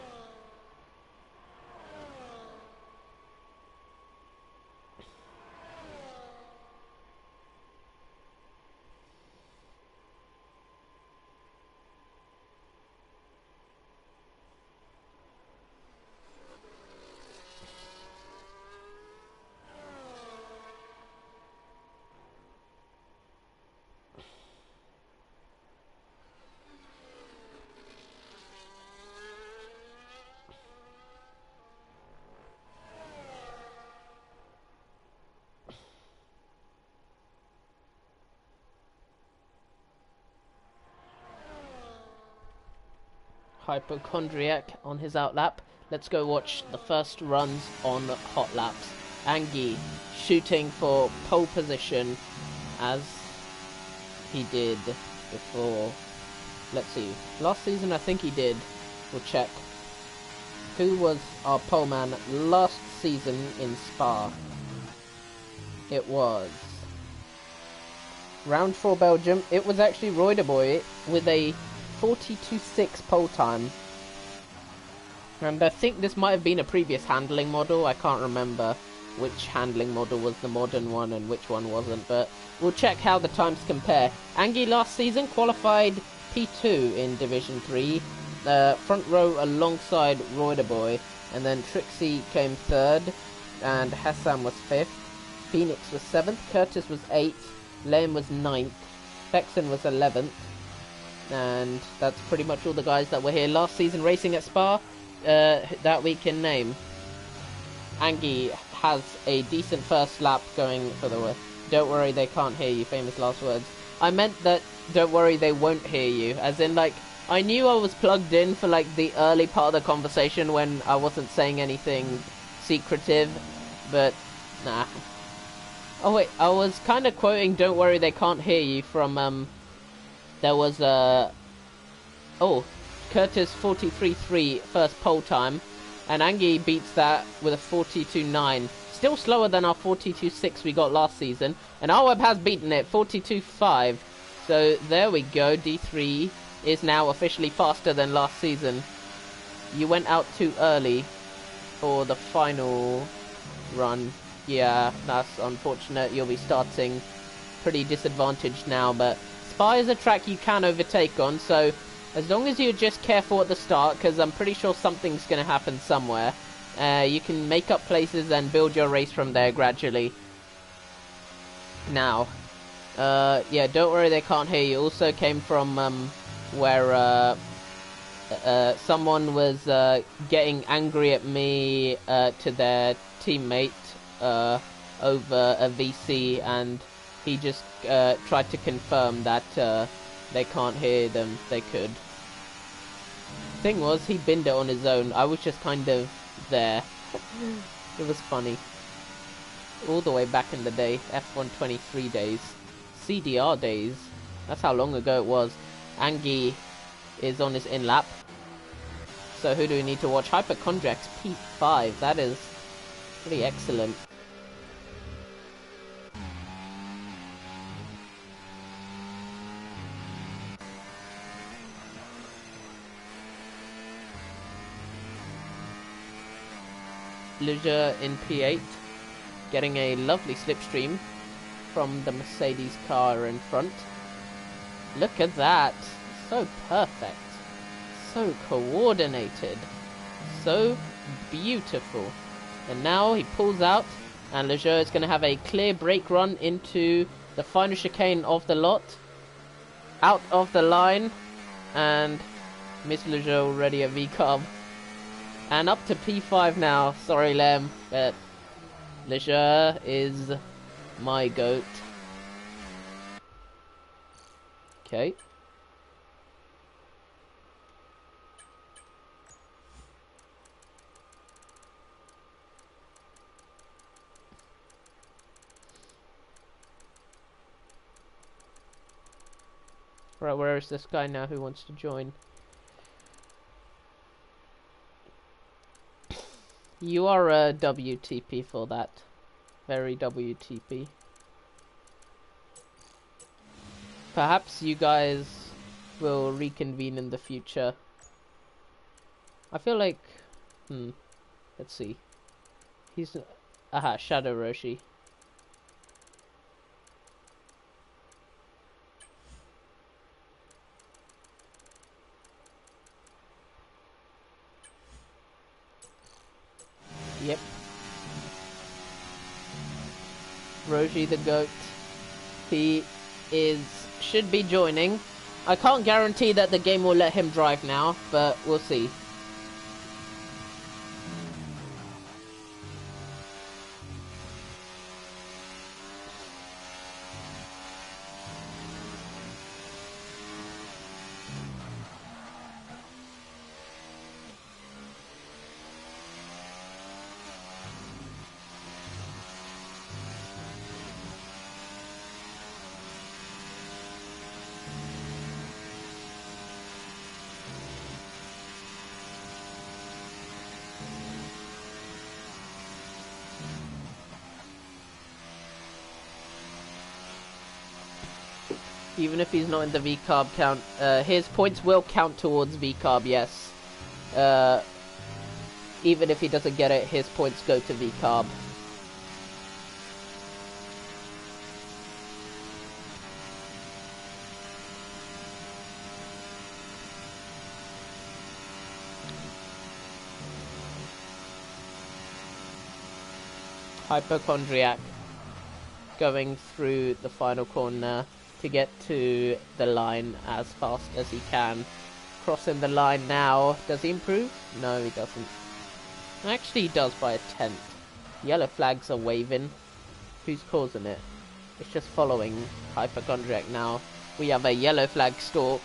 Hypochondriac on his outlap. Let's go watch the first runs on hot laps. Angie shooting for pole position as he did before. Let's see. Last season I think he did. We'll check. Who was our pole man last season in Spa? It was round 4 Belgium. It was actually Royderboy with a 42.6 pole time. And I think this might have been a previous handling model. I can't remember which handling model was the modern one and which one wasn't, but we'll check how the times compare. Angie last season qualified P2 in Division 3, front row alongside Royderboy, and then Trixie came 3rd, and Hassan was 5th, Phoenix was 7th, Curtis was 8th, Liam was 9th, Bexon was 11th, and that's pretty much all the guys that were here last season racing at Spa that we can name. Angie has a decent first lap going for the... Don't worry, they can't hear you, famous last words. I meant that, don't worry, they won't hear you. As in, like, I knew I was plugged in for, like, the early part of the conversation when I wasn't saying anything secretive, but, nah. Oh, wait, I was kind of quoting Don't Worry, They Can't Hear You from, there was, oh, Curtis 43.3 first pole time, and Angie beats that with a 42.9. Still slower than our 42.6 we got last season, and Arweb has beaten it, 42.5. So there we go, D3 is now officially faster than last season. You went out too early for the final run. Yeah, that's unfortunate. You'll be starting pretty disadvantaged now, but Spa is a track you can overtake on, so as long as you're just careful at the start, because I'm pretty sure something's going to happen somewhere, you can make up places and build your race from there gradually. Now, yeah, don't worry, they can't hear you. Also came from where someone was getting angry at me to their teammate over a VC, and he just tried to confirm that they can't hear them. They could. Thing was, he binned it on his own. I was just kind of there. It was funny. all the way back in the day, F123 days, CDR days. That's how long ago it was. Angie is on his in lap. So who do we need to watch? Hypochondriac's P5. That is pretty excellent. Leisure in P8, getting a lovely slipstream from the Mercedes car in front. Look at that. So perfect. So coordinated. So beautiful. And now he pulls out, and Leisure is going to have a clear brake run into the final chicane of the lot. Out of the line, and Miss Leisure already at VCARB. And up to P5 now. Sorry, Lem, but Leisure is my goat. Okay. Right, where is this guy now who wants to join? You are a WTP for that. Very WTP. Perhaps you guys will reconvene in the future. I feel like... let's see. He's... Aha, Shadow Roshi. Yep. Roshi the GOAT. He should be joining. I can't guarantee that the game will let him drive now, but we'll see. Even if he's not in the VCARB count, his points will count towards VCARB, yes. Even if he doesn't get it, his points go to VCARB. Hypochondriac going through the final corner to get to the line as fast as he can. Crossing the line now. Does he improve? No, he doesn't. Actually, he does by a tenth. Yellow flags are waving. Who's causing it? It's just following Hypochondriac now. We have a yellow flag stalk.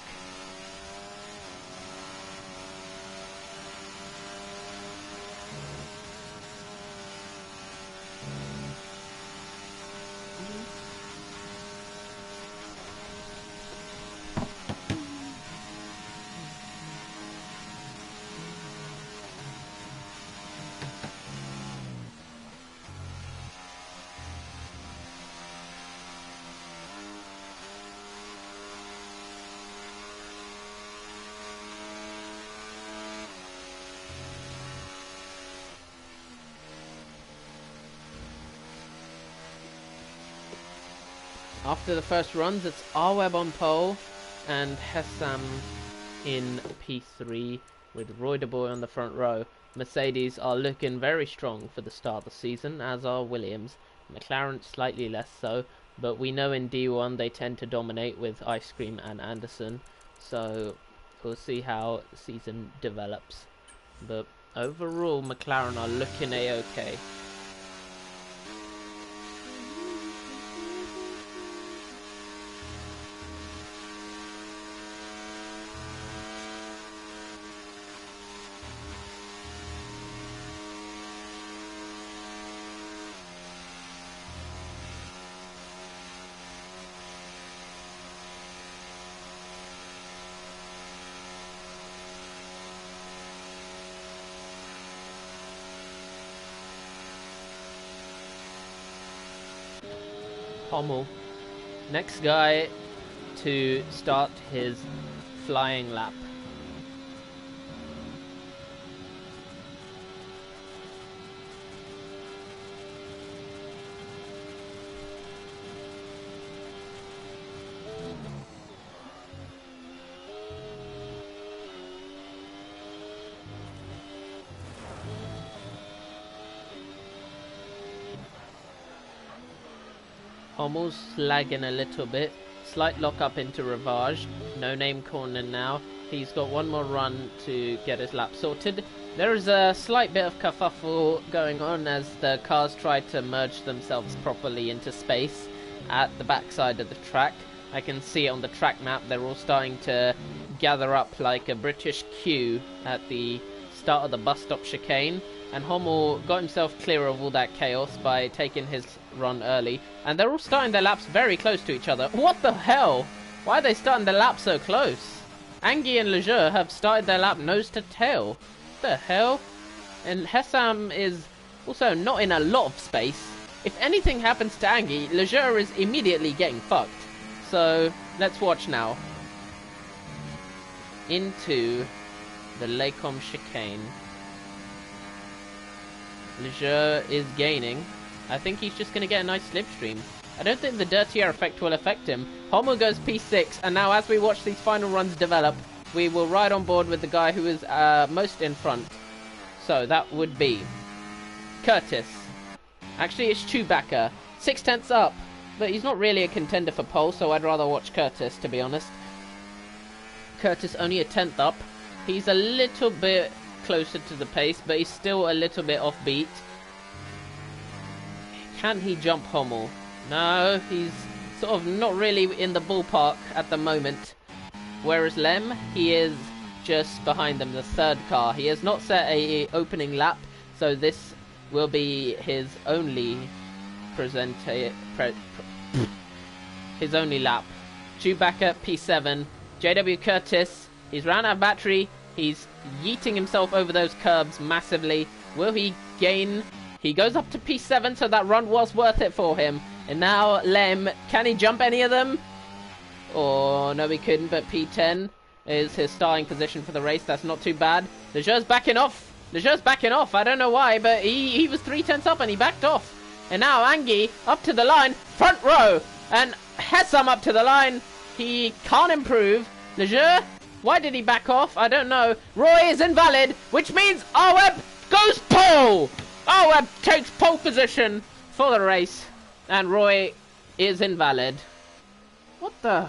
After the first runs, it's Arweb on pole and Hessam in P3 with Roy De Boy on the front row. Mercedes are looking very strong for the start of the season, as are Williams. McLaren slightly less so, but we know in D1 they tend to dominate with Ice Cream and Anderson, so we'll see how the season develops. But overall, McLaren are looking a-okay. Hommel. Next guy to start his flying lap. Hommel's lagging a little bit. Slight lock up into Ravage. No name corner now. He's got one more run to get his lap sorted. There is a slight bit of kerfuffle going on as the cars try to merge themselves properly into space at the backside of the track. I can see on the track map they're all starting to gather up like a British queue at the start of the bus stop chicane. And Hommel got himself clear of all that chaos by taking his run early. And they're all starting their laps very close to each other. What the hell? Why are they starting their laps so close? Angie and Leger have started their lap nose to tail. What the hell? And Hessam is also not in a lot of space. If anything happens to Angie, Leger is immediately getting fucked. So, let's watch now. Into the Lacombe chicane. Leger is gaining. I think he's just going to get a nice slipstream. I don't think the dirty air effect will affect him. Hommel goes P6, and now as we watch these final runs develop, we will ride on board with the guy who is most in front. So that would be Curtis. Actually, it's Chewbacca. 6/10 up, but he's not really a contender for pole, so I'd rather watch Curtis, to be honest. Curtis only a 10th up. He's a little bit closer to the pace, but he's still a little bit offbeat. Can he jump Hommel? No, he's sort of not really in the ballpark at the moment. Whereas Lem, he is just behind them, the third car. He has not set a opening lap, so this will be his only his only lap. Chewbacca P7, JW Curtis, he's ran out of battery. He's yeeting himself over those curbs massively. Will he gain? He goes up to P7, so that run was worth it for him. And now Lem, can he jump any of them? Oh, no he couldn't, but P10 is his starting position for the race. That's not too bad. Leger's backing off. Leger's backing off. I don't know why, but he was 3/10 up and he backed off. And now Angie up to the line, front row. And Hessam up to the line. He can't improve. Leger, why did he back off? I don't know. Roy is invalid, which means Arweb goes pole. Arweb takes pole position for the race. And Roy is invalid. What the...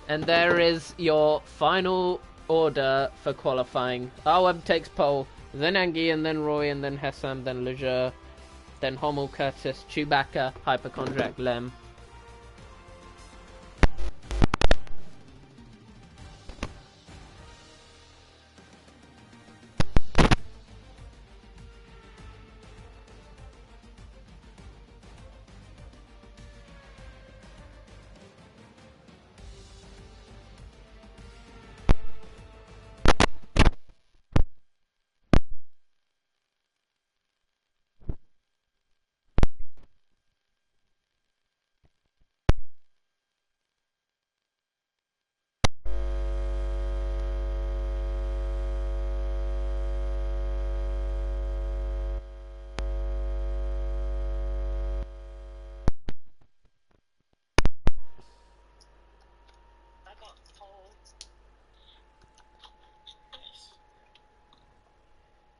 And there is your final order for qualifying. Arweb takes pole, then Angie, and then Roy, and then Hessam, then Leger, then Hommel, Curtis, Chewbacca, Hypochondriac, Lem.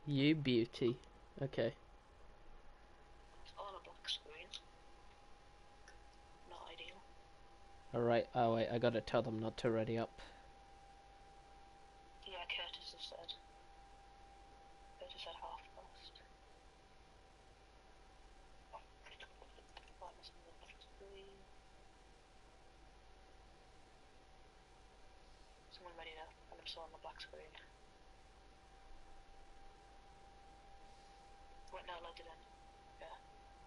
You beauty. Okay. On a black screen. Not ideal. Alright, oh wait, I gotta tell them not to ready up. Yeah, Curtis has said. Curtis said half past. Brightness on the black screen. Someone ready now, and I'm still on the black screen. Wait, no, loaded in. Yeah.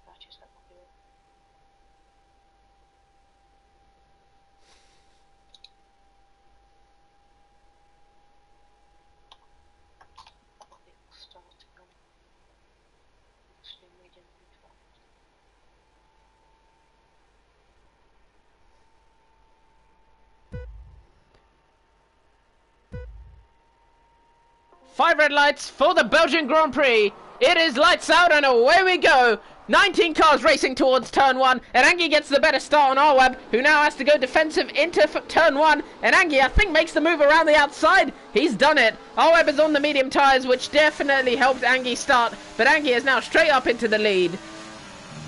Actually, set my view. 5 red lights for the Belgian Grand Prix. It is lights out and away we go. 19 cars racing towards turn 1, and Angie gets the better start on Arweb, who now has to go defensive into turn 1, and Angie, I think, makes the move around the outside. He's done it. Arweb is on the medium tyres, which definitely helped Angie start, but Angie is now straight up into the lead.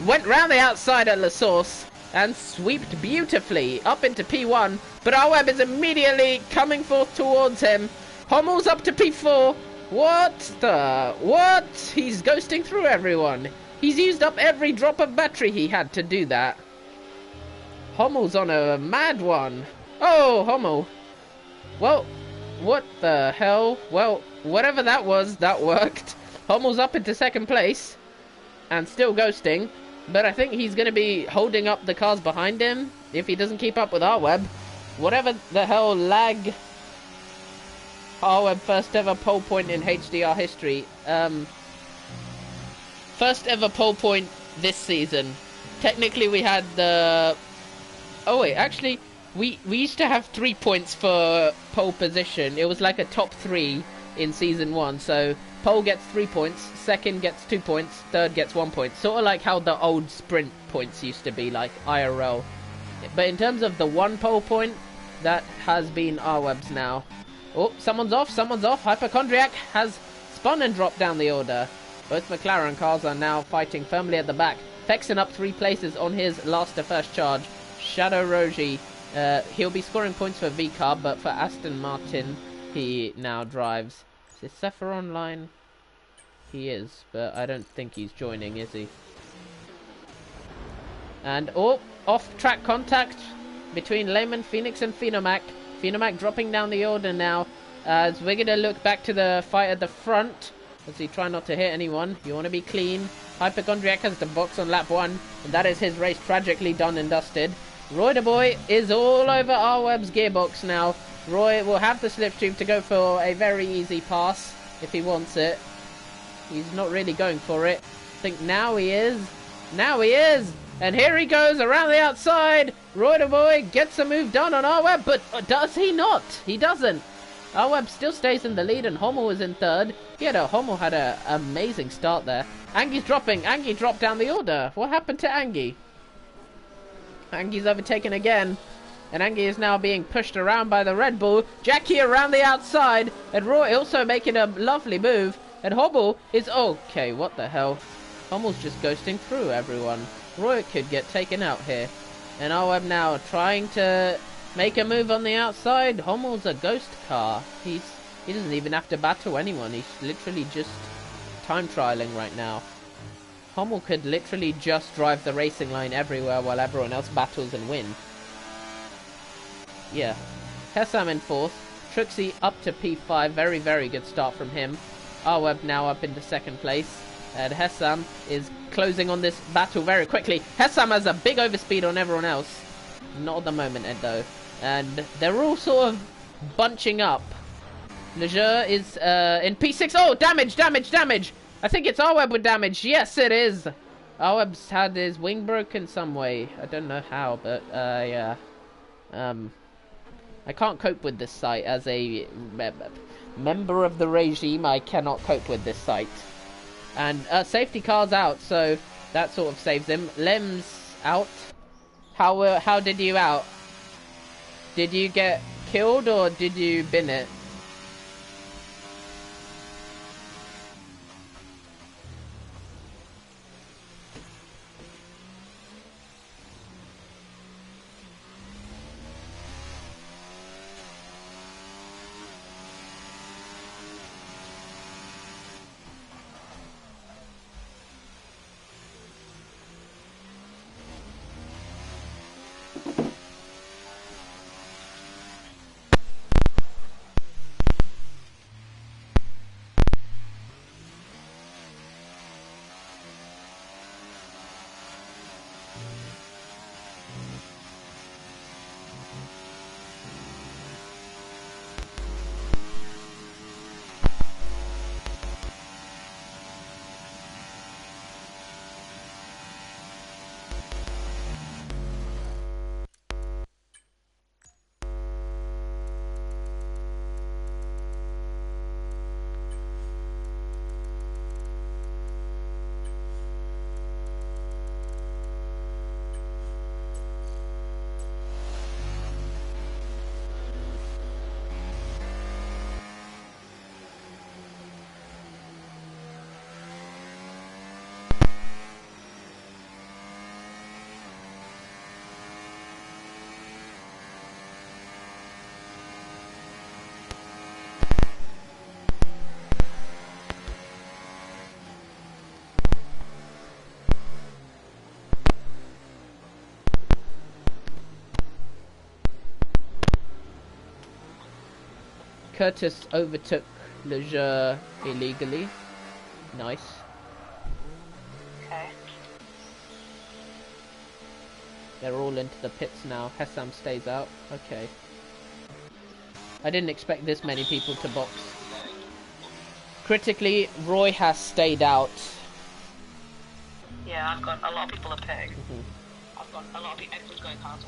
Went round the outside at La Source, and sweeped beautifully up into P1, but Arweb is immediately coming forth towards him. Hommel's up to P4. What? He's ghosting through everyone. He's used up every drop of battery he had to do that. Hommel's on a mad one. Oh, Hommel. Well, what the hell? Well, whatever that was, that worked. Hommel's up into second place and still ghosting, but I think he's going to be holding up the cars behind him if he doesn't keep up with Arweb. Whatever the hell lag. Arweb first ever pole point in HDR history. First ever pole point this season. Technically we had the... Oh wait, actually, we used to have 3 points for pole position. It was like a top 3 in season 1. So pole gets 3 points, second gets 2 points, third gets 1 point. Sort of like how the old sprint points used to be, like IRL. But in terms of the 1 pole point, that has been Arweb's now. Oh, someone's off. Hypochondriac has spun and dropped down the order. Both McLaren cars are now fighting firmly at the back. Fexing up 3 places on his last to first charge. Shadow Rogi, he'll be scoring points for VCAR, but for Aston Martin, he now drives. Is Zephyr online? He is, but I don't think he's joining, is he? And, oh, off-track contact between Lehman, Phoenix, and Phenomac. Phenomac dropping down the order now, as we're going to look back to the fight at the front. As he try not to hit anyone. You want to be clean. Hypochondriac has the box on lap 1, and that is his race tragically done and dusted. Roy the Boy is all over Arweb's gearbox now. Roy will have the slipstream to go for a very easy pass if he wants it. He's not really going for it. I think now he is. Now he is! And here he goes around the outside. Roy the Boy gets a move done on Arweb, but does he not? He doesn't. Arweb still stays in the lead, and Hommel is in third. Hommel had an amazing start there. Angie's dropping. Angie dropped down the order. What happened to Angie? Angie's overtaken again. And Angie is now being pushed around by the Red Bull. Jackie around the outside. And Roy also making a lovely move. And Hommel is... Okay, what the hell? Hommel's just ghosting through everyone. Roy could get taken out here. And Arweb now trying to make a move on the outside. Hommel's a ghost car. He doesn't even have to battle anyone. He's literally just time trialing right now. Hommel could literally just drive the racing line everywhere while everyone else battles and win. Yeah. Hessam in 4th. Trixie up to P5. Very, very good start from him. Arweb now up into 2nd place. And Hessam is closing on this battle very quickly. Hessam has a big overspeed on everyone else. Not at the moment, though. And they're all sort of bunching up. Leger is in P6. Oh, damage! I think it's Arweb with damage. Yes, it is. Arweb's had his wing broken some way. I don't know how, but yeah. I can't cope with this site as a member of the regime. I cannot cope with this site. And safety car's out, so that sort of saves him. Lem's out. How did you out? Did you get killed or did you bin it? Curtis overtook Lejeune illegally. Nice. Okay. They're all into the pits now. Hessam stays out. Okay. I didn't expect this many people to box. Critically, Roy has stayed out. Yeah, I've got a lot of people are pitting. I've got a lot of people. Everyone's going hard.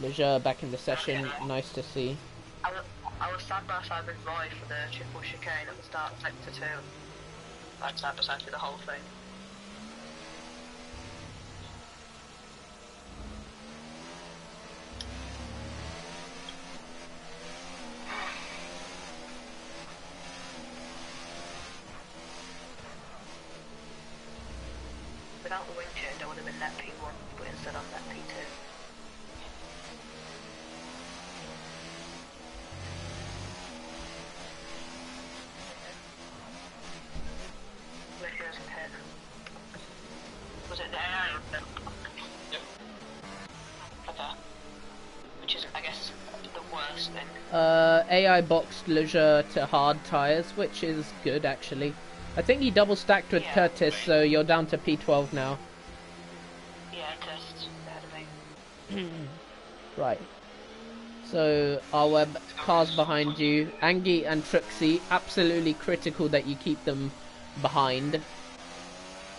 Lejeune back in the session. Nice to see. I was side by side with Roy for the triple chicane at the start of sector 2. Like side by side through the whole thing. Without the wing change, I would have been net P1, but instead I'm net P2. Was it the AI? Yep. Okay. Which is, I guess, the worst thing. AI boxed Lejeune to hard tires, which is good actually. I think he double stacked with Yeah. Curtis, so you're down to P12 now. Yeah, Curtis ahead of me. Right. So our web cars behind you. Angie and Trixie, absolutely critical that you keep them behind.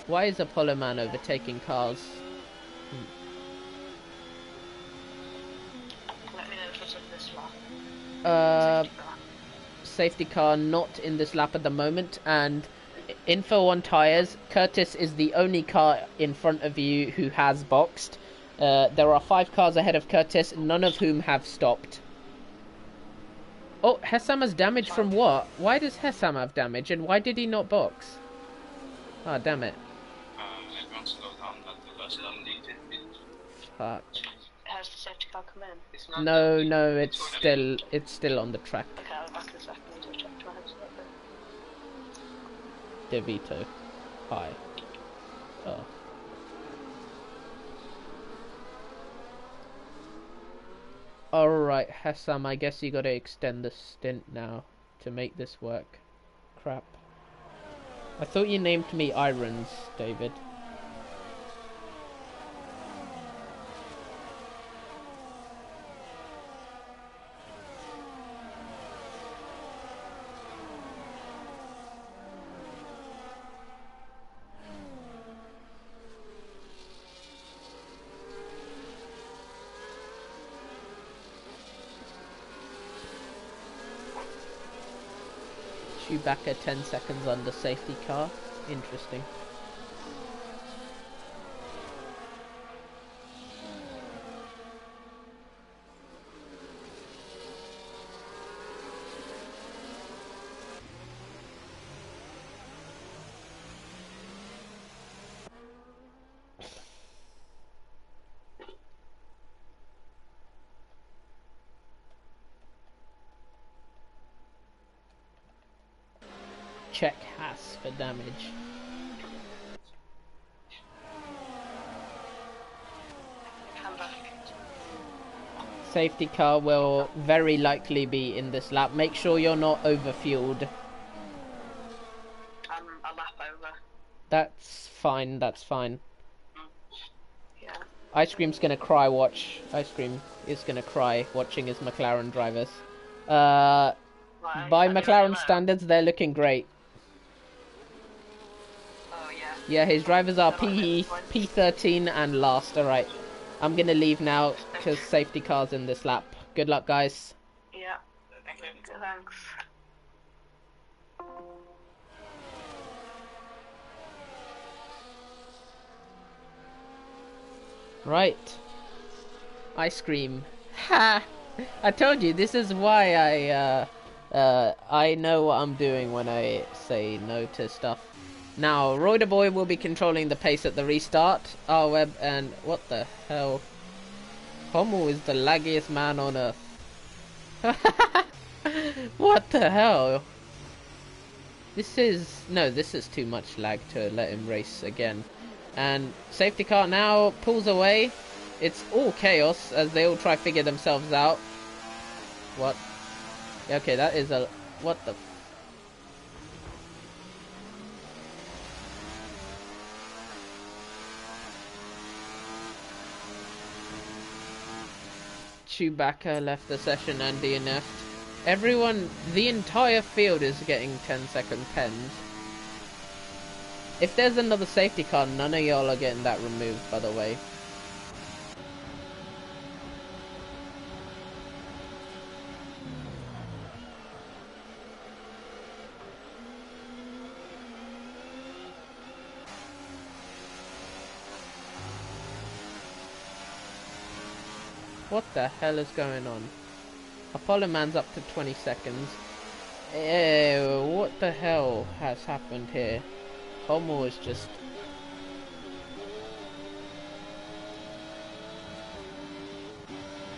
Why is Apollo Man overtaking cars? Let me know if it's in this lap. Safety car not in this lap at the moment, and info on tyres, Curtis is the only car in front of you who has boxed. There are 5 cars ahead of Curtis, none of whom have stopped. Oh, Hessam has damage from what? Why does Hessam have damage, and why did he not box? Ah, damn it. Everyone slow down, not the last one needed. Fuck. Has the safety car come in? It's not No, that no, big. it's still on the track. Okay, I'll be back in a second to check my headset. DeVito. Hi. Oh. Alright, Hassam, I guess you gotta extend the stint now to make this work. Crap. I thought you named me Irons, David. Chewbacca 10 seconds under safety car. Interesting. Check Haas for damage. I'm back. Safety car will very likely be in this lap. Make sure you're not overfueled. I'm a lap over. That's fine, that's fine. Yeah. Ice Cream's gonna cry watch. Ice Cream is gonna cry watching his McLaren drivers. By Right, McLaren standards, they're looking great. Oh, yeah. Yeah, his drivers are They're like P13 and last. Alright, I'm gonna leave now because safety car's in this lap. Good luck, guys. Yeah. Thanks. Right. Ice Cream Ha! I told you, this is why I know what I'm doing when I say no to stuff. Now, Roy the Boy will be controlling the pace at the restart. Our web and what the hell? Hommel is the laggiest man on earth. What the hell? This is too much lag to let him race again. And safety car now pulls away. It's all chaos as they all try to figure themselves out. What? Okay, that is a... What the... Chewbacca left the session and DNF'd. Everyone, the entire field is getting 10-second pens. If there's another safety car, none of y'all are getting that removed, by the way. What the hell is going on? Apollo Man's up to 20 seconds. What the hell has happened here? Homo is just...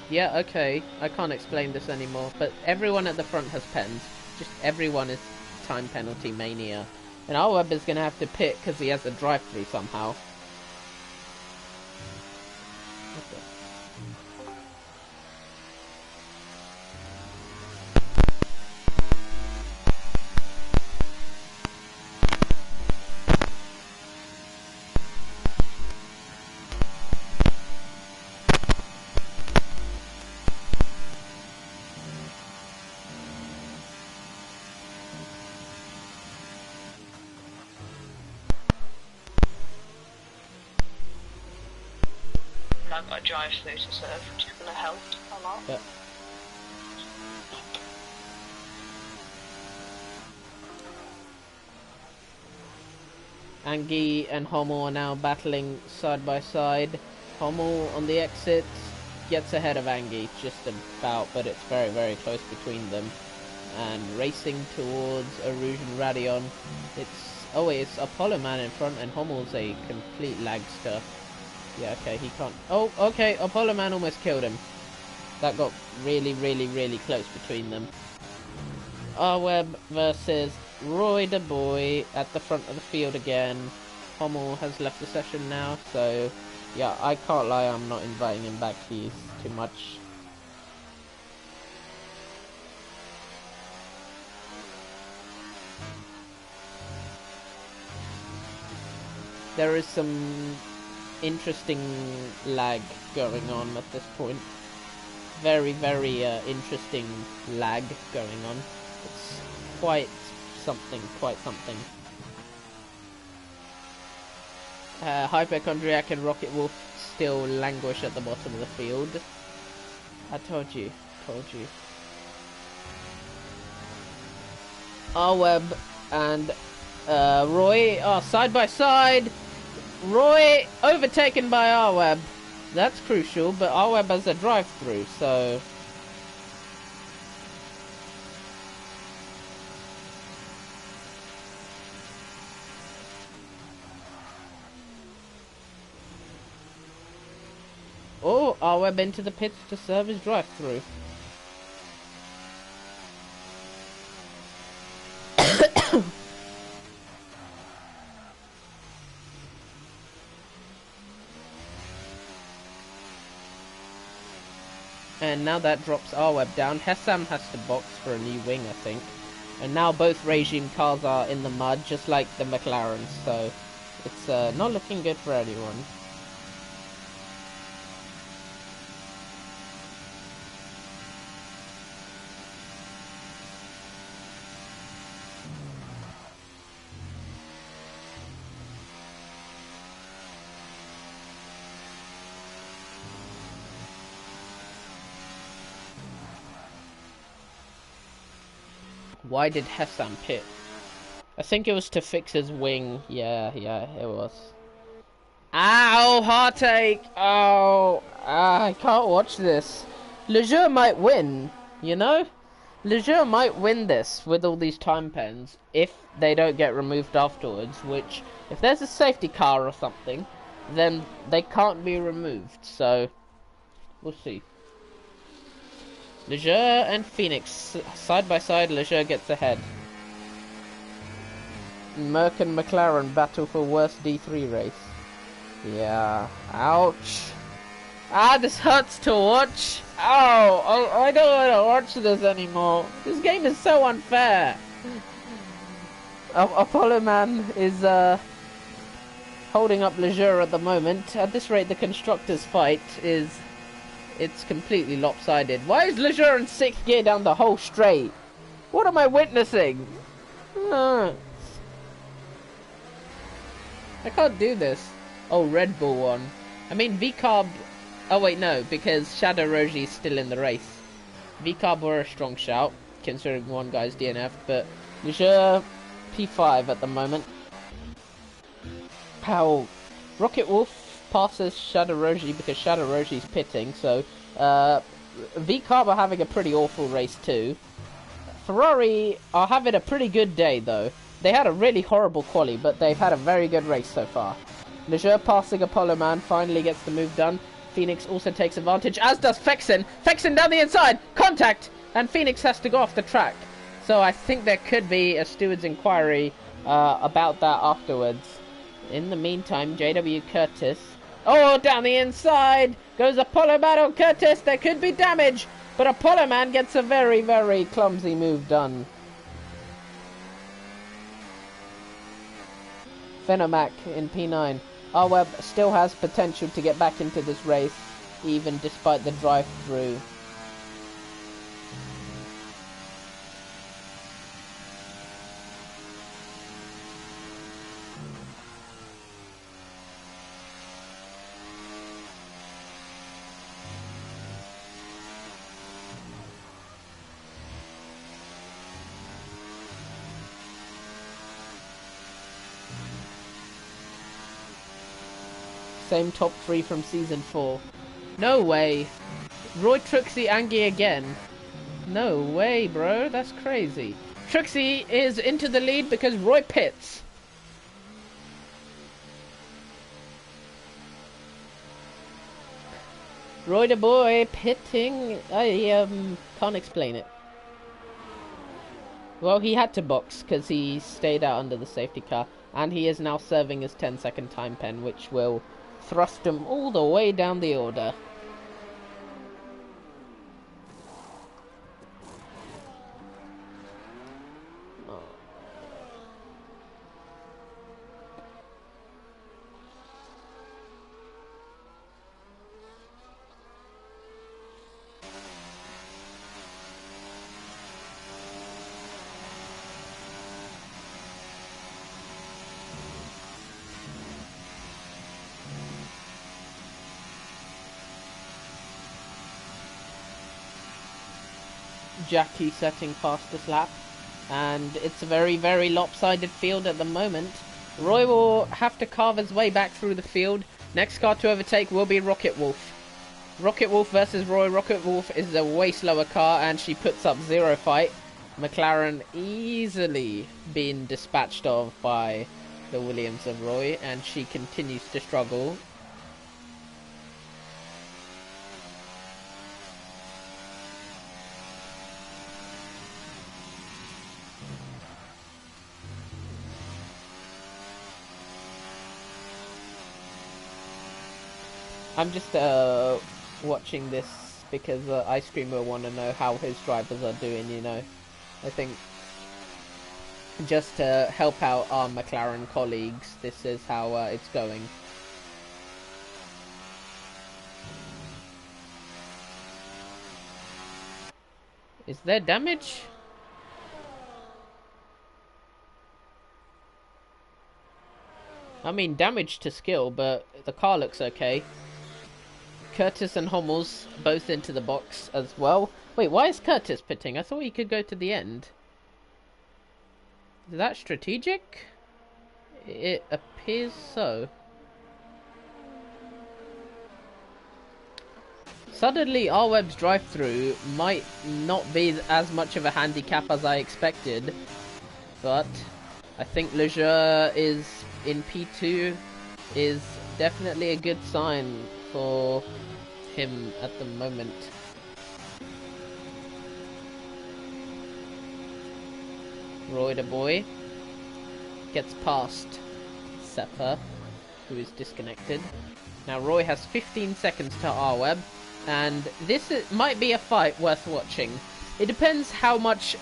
Yeah, okay, I can't explain this anymore, but everyone at the front has pens. Just everyone is time penalty mania. And our web is going to have to pit because he has a drive-through somehow. What the... I've got a drive through to serve, which is going to help a lot. Yeah. Angie and Hommel are now battling side by side. Hommel on the exit gets ahead of Angie just about, but it's very, very close between them. And racing towards Erusian Radion. It's Apollo Man in front, and Hommel's a complete lagster. Yeah, okay, he can't... Oh, okay, Apollo Man almost killed him. That got really, really, really close between them. R-Web versus Roy the Boy at the front of the field again. Hommel has left the session now, so... Yeah, I can't lie, I'm not inviting him back, he's too much. There is some interesting lag going on at this point. Very, very interesting lag going on. It's quite something, Hypochondriac and Rocket Wolf still languish at the bottom of the field. I told you. R-Web and Roy are side by side. Roy overtaken by R-Web. That's crucial, but R-Web has a drive-through, so... Oh, R-Web into the pits to serve his drive-through. And now that drops R-Web down. Hessam has to box for a new wing, I think. And now both regime cars are in the mud, just like the McLarens, so it's not looking good for anyone. Why did Hessam pit? I think it was to fix his wing. Yeah, it was. Ow! Heartache! Oh! I can't watch this. Lejeune might win, you know? Lejeune might win this with all these time pens if they don't get removed afterwards, which, if there's a safety car or something, then they can't be removed, so we'll see. Lejeune and Phoenix, side by side, Lejeune gets ahead. Merck and McLaren battle for worst D3 race. Yeah, ouch. Ah, this hurts to watch. Oh, I don't want to watch this anymore. This game is so unfair. Apollo Man is holding up Lejeune at the moment. At this rate, the constructors' fight it's completely lopsided. Why is Lejeune in 6th gear down the whole straight? What am I witnessing? I can't do this. Oh, Red Bull won. I mean, VCarb... Oh, wait, no, because Shadow Roji is still in the race. VCarb were a strong shout, considering one guy's DNF, but Lejeune P5 at the moment. Powell. Rocket Wolf passes Shadow Roji because Shadow Roji's pitting, so VCarb are having a pretty awful race too. Ferrari are having a pretty good day though. They had a really horrible quali, but they've had a very good race so far. Lejeune passing Apollo Man finally gets the move done. Phoenix also takes advantage, as does Fexen. Fexen down the inside! Contact! And Phoenix has to go off the track. So I think there could be a steward's inquiry about that afterwards. In the meantime, JW Curtis... Oh, down the inside! Goes Apollo Man on Curtis! There could be damage! But Apollo Man gets a very, very clumsy move done. Phenomac in P9. Web still has potential to get back into this race, even despite the drive-through. Same top 3 from season 4. No way. Roy Truxie Angie again. No way, bro. That's crazy. Truxie is into the lead because Roy pits. Roy the boy pitting. I can't explain it. Well, he had to box because he stayed out under the safety car, and he is now serving his 10-second time pen, which will thrust him all the way down the order. Jackie setting fastest lap, and it's a very, very lopsided field at the moment. Roy will have to carve his way back through the field. Next car to overtake will be Rocket Wolf. Rocket Wolf versus Roy. Rocket Wolf is a way slower car, and she puts up zero fight. McLaren easily being dispatched of by the Williams of Roy, and she continues to struggle. I'm just watching this because Ice Cream will want to know how his drivers are doing, you know. I think just to help out our McLaren colleagues, this is how it's going. Is there damage? I mean, damage to skill, but the car looks okay. Curtis and Hummels both into the box as well. Wait, why is Curtis pitting? I thought he could go to the end. Is that strategic? It appears so. Suddenly, our web's drive-through might not be as much of a handicap as I expected, but I think Leisure is in P2 is definitely a good sign for him at the moment. Roy the boy gets past Seppa, who is disconnected. Now Roy has 15 seconds to R-Web, and this might be a fight worth watching. It depends how much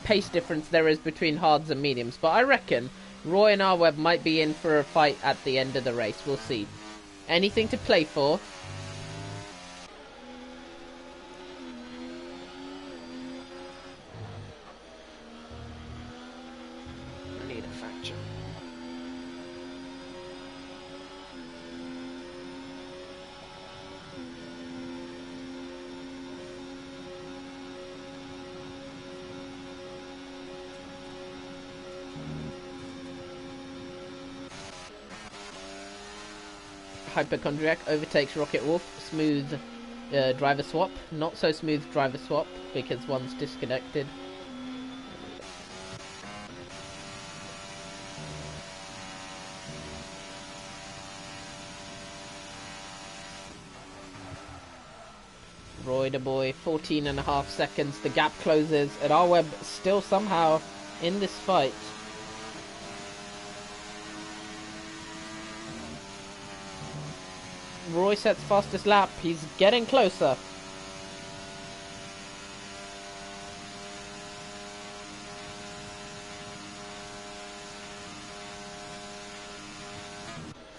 pace difference there is between hards and mediums, but I reckon Roy and R-Web might be in for a fight at the end of the race. We'll see. Anything to play for? I need a fracture. Hypochondriac overtakes Rocket Wolf. Smooth driver swap. Not so smooth driver swap because one's disconnected. Roy the boy, 14.5 seconds. The gap closes, and R-Web still somehow in this fight. Roy sets fastest lap. He's getting closer.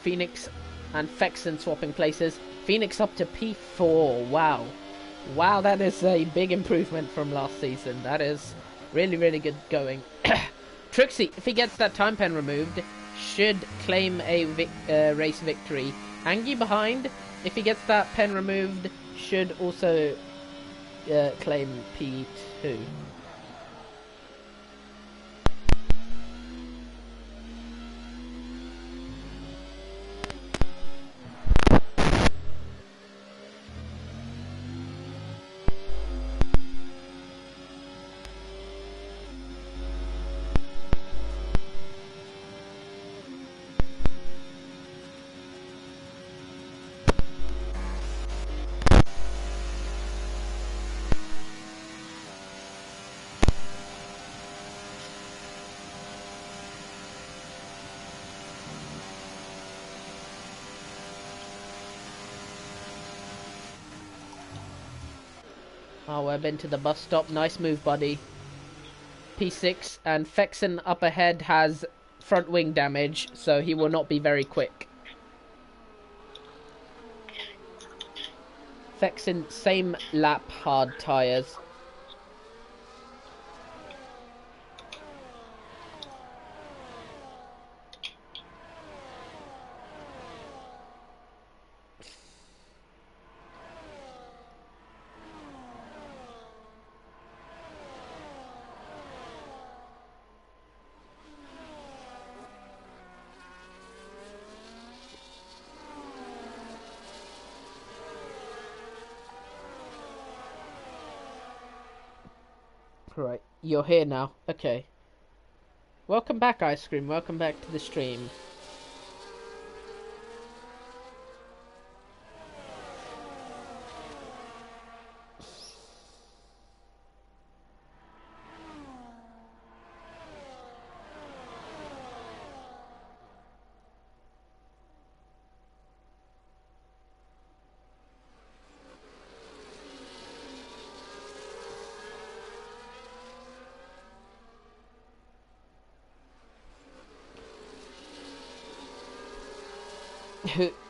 Phoenix and Fexen swapping places. Phoenix up to P4. Wow. Wow, that is a big improvement from last season. That is really, really good going. Trixie, if he gets that time pen removed, should claim a race victory. Angie behind, if he gets that pen removed, should also claim P2. R-Web into the bus stop. Nice move, buddy. P6, and Fexen up ahead has front wing damage, so he will not be very quick. Fexen, same lap, hard tyres. Right, you're here now. Okay. Welcome back, Ice Cream. Welcome back to the stream.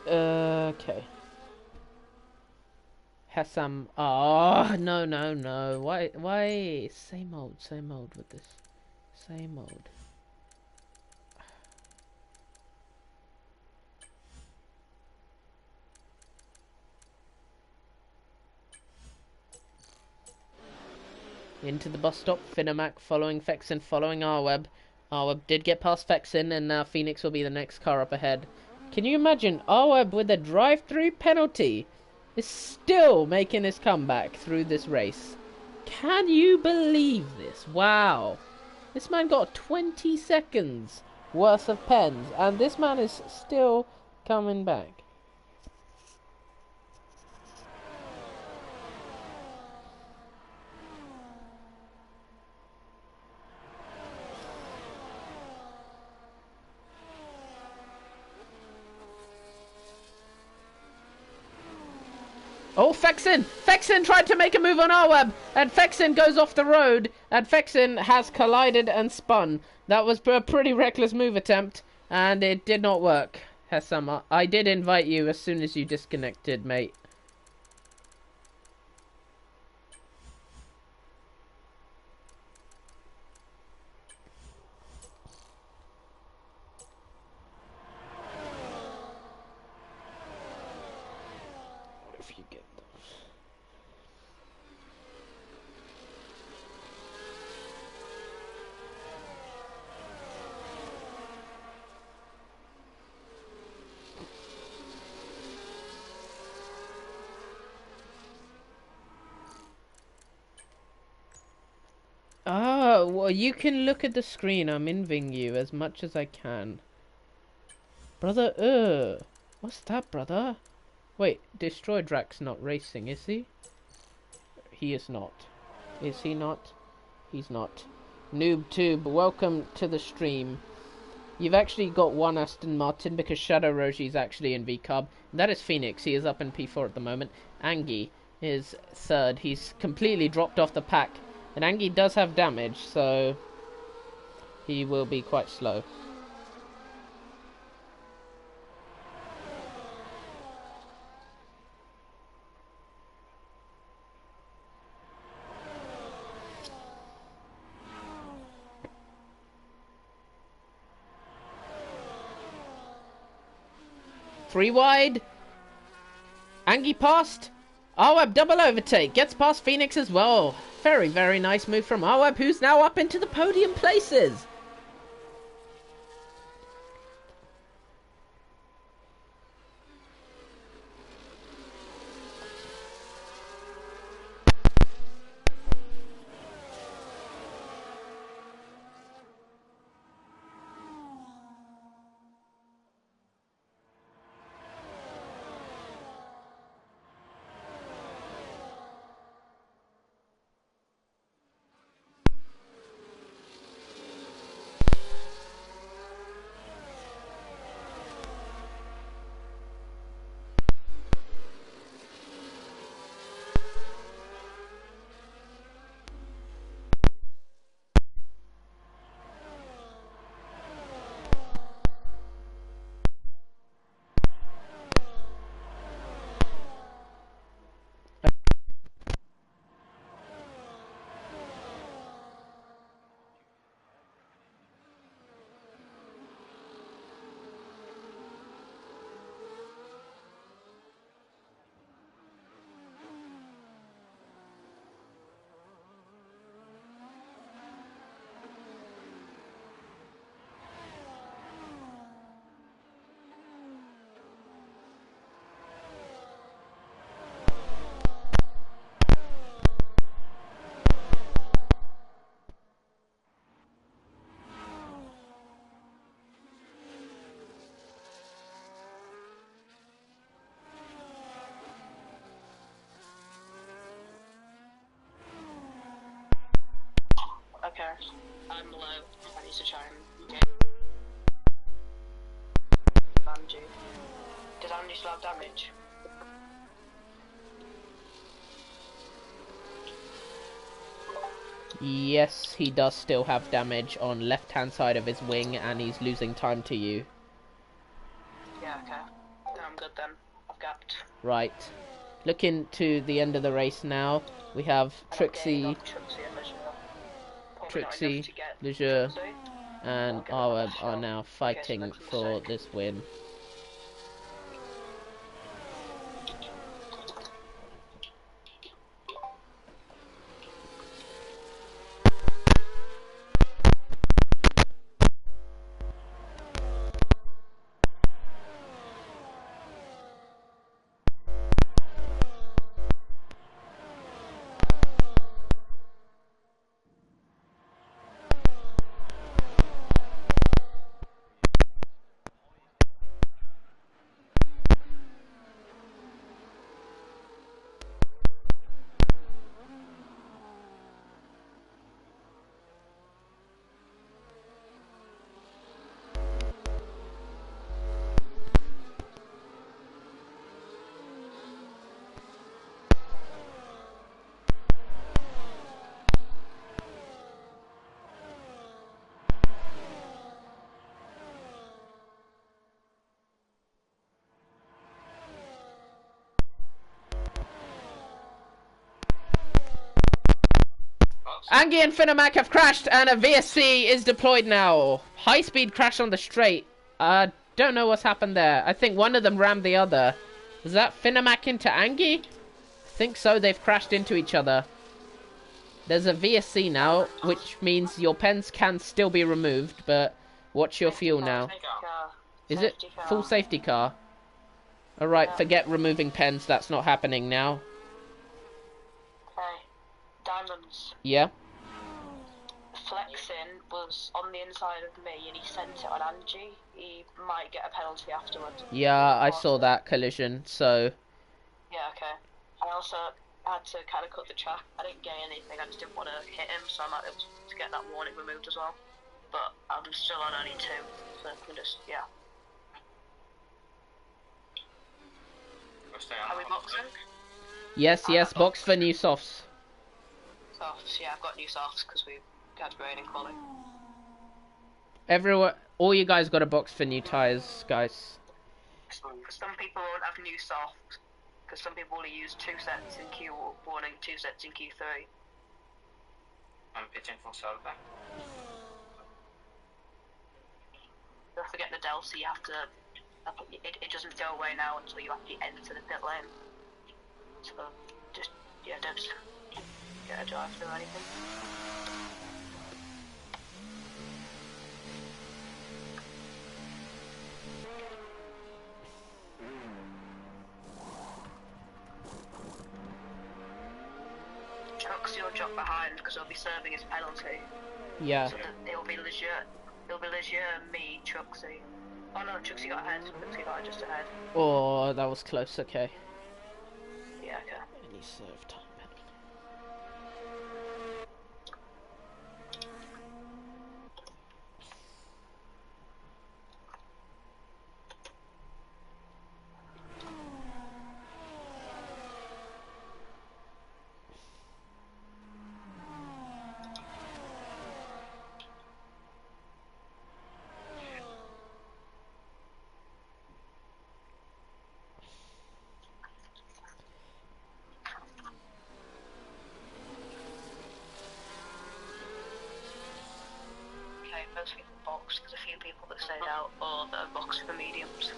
Okay. Hassam. Oh, no, no, no. Why? Same old with this. Same old. Into the bus stop. Finamac following Fexen, following R-Web. R-Web did get past Fexen, and now Phoenix will be the next car up ahead. Can you imagine R-Web with a drive-through penalty? is still making his comeback through this race. Can you believe this? Wow. This man got 20 seconds worth of pens, and this man is still coming back. Oh, Fexin! Fexin tried to make a move on Arweb, and Fexin goes off the road, and Fexin has collided and spun. That was a pretty reckless move attempt, and it did not work, Hesama. I did invite you as soon as you disconnected, mate. What if you get those? Oh, well, you can look at the screen. I'm inving you as much as I can. Brother, what's that, brother? Wait, Destroy Drax not racing, is he? He is not. Is he not? He's not. NoobTube, welcome to the stream. You've actually got one Aston Martin because Shadow Roji is actually in VCub. That is Phoenix. He is up in P4 at the moment. Angie is third. He's completely dropped off the pack. And Angie does have damage, so he will be quite slow. Three wide. Angie passed. Arweb double overtake. Gets past Phoenix as well. Very, very nice move from Arweb, who's now up into the podium places. Okay, I'm low. I need to try and get Angie. Does Angie still have damage? Yes, he does still have damage on left hand side of his wing, and he's losing time to you. Yeah, okay. Then I'm good then. I've gapped. Right. Looking to the end of the race now. We have Trixie, Leisure, and Arweb are now fighting for this win. cars. Angie and Finamac have crashed, and a VSC is deployed now. High-speed crash on the straight. Don't know what's happened there. I think one of them rammed the other. Was that Finamac into Angie? I think so. They've crashed into each other. There's a VSC now, which means your pens can still be removed, but watch your fuel now. Car. Is it Safety car. full safety car? Alright, forget removing pens. That's not happening now. Okay. Diamonds. Yeah? Flexing was on the inside of me and he sent it on Angie. He might get a penalty afterwards. Yeah, I saw that collision, so... Yeah, okay. I also had to kind of cut the track. I didn't gain anything, I just didn't want to hit him, so I might be able to get that warning removed as well. But I'm still on only 2, so I can just, yeah. Are we boxing? Yes, box for new softs. Softs, yeah, I've got new softs because we had rain and quality. Everyone, all you guys got a box for new tyres, guys. Some people won't have new softs because some people only use 2 sets in Q1 and 2 sets in Q3. I'm pitching for Southbank. Don't forget the Delcy, you have to... It doesn't go away now until you actually enter the pit lane. So, just, yeah, don't get a drive through or anything. Trucks, you'll drop behind because he'll be serving his penalty. Yeah. So that it'll be Leger, me, Truxie. Oh no, Truxie got ahead. Truxie got just ahead. Oh, that was close, okay. Yeah, okay. Any serve time penalty. Okay, most people box. There's a few people that stayed out or that are boxed for mediums.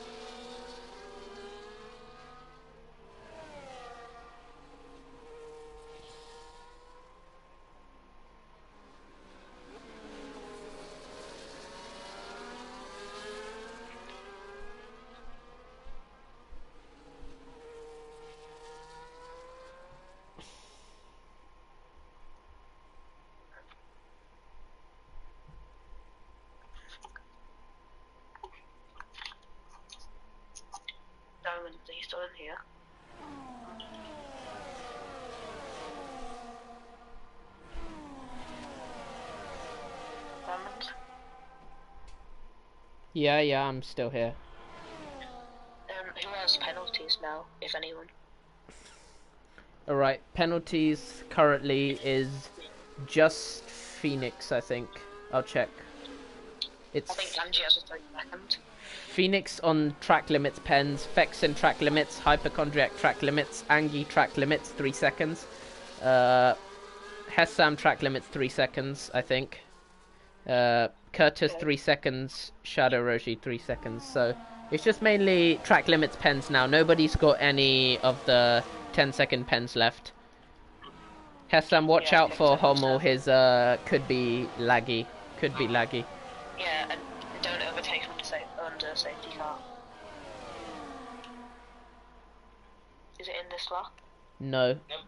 Diamond, are you still in here? Diamond? Yeah, I'm still here. Who has penalties now, if anyone? Alright, penalties currently is just Phoenix, I think. I'll check. It's I think Angie has a 3-second. Phoenix on track limits pens, Fexin track limits, Hypochondriac track limits, Angie track limits 3 seconds. Hessam track limits 3 seconds, I think. Curtis 3 seconds, Shadow Roshi 3 seconds. So it's just mainly track limits pens now. Nobody's got any of the 10-second pens left. Hessam, watch out for Hommel. His could be laggy. Yeah, and don't overtake him under safety car. Is it in this lap? No. Nope.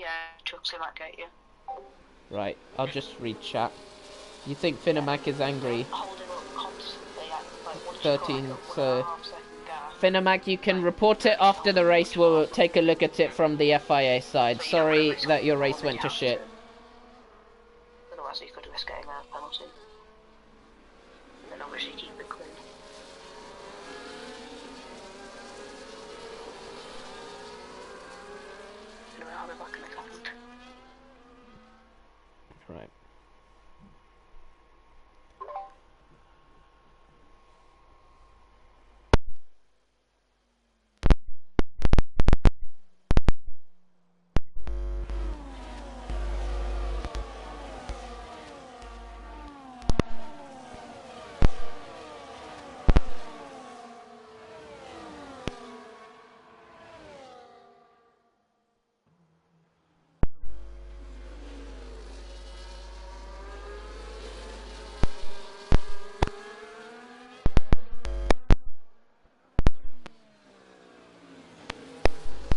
Yeah, Trixie might get you. Right, I'll just read chat. You think Finamac is angry? Holding up constantly at like once 13, you've got like so... a 1.5 second gap. Finamac, you can report it after the race. We'll take a look at it from the FIA side. So you don't wanna Sorry risk that your more race than went you to have shit. Otherwise you could risk getting a penalty. And obviously keep it clean. Anyway, I'll be back in a second. Right.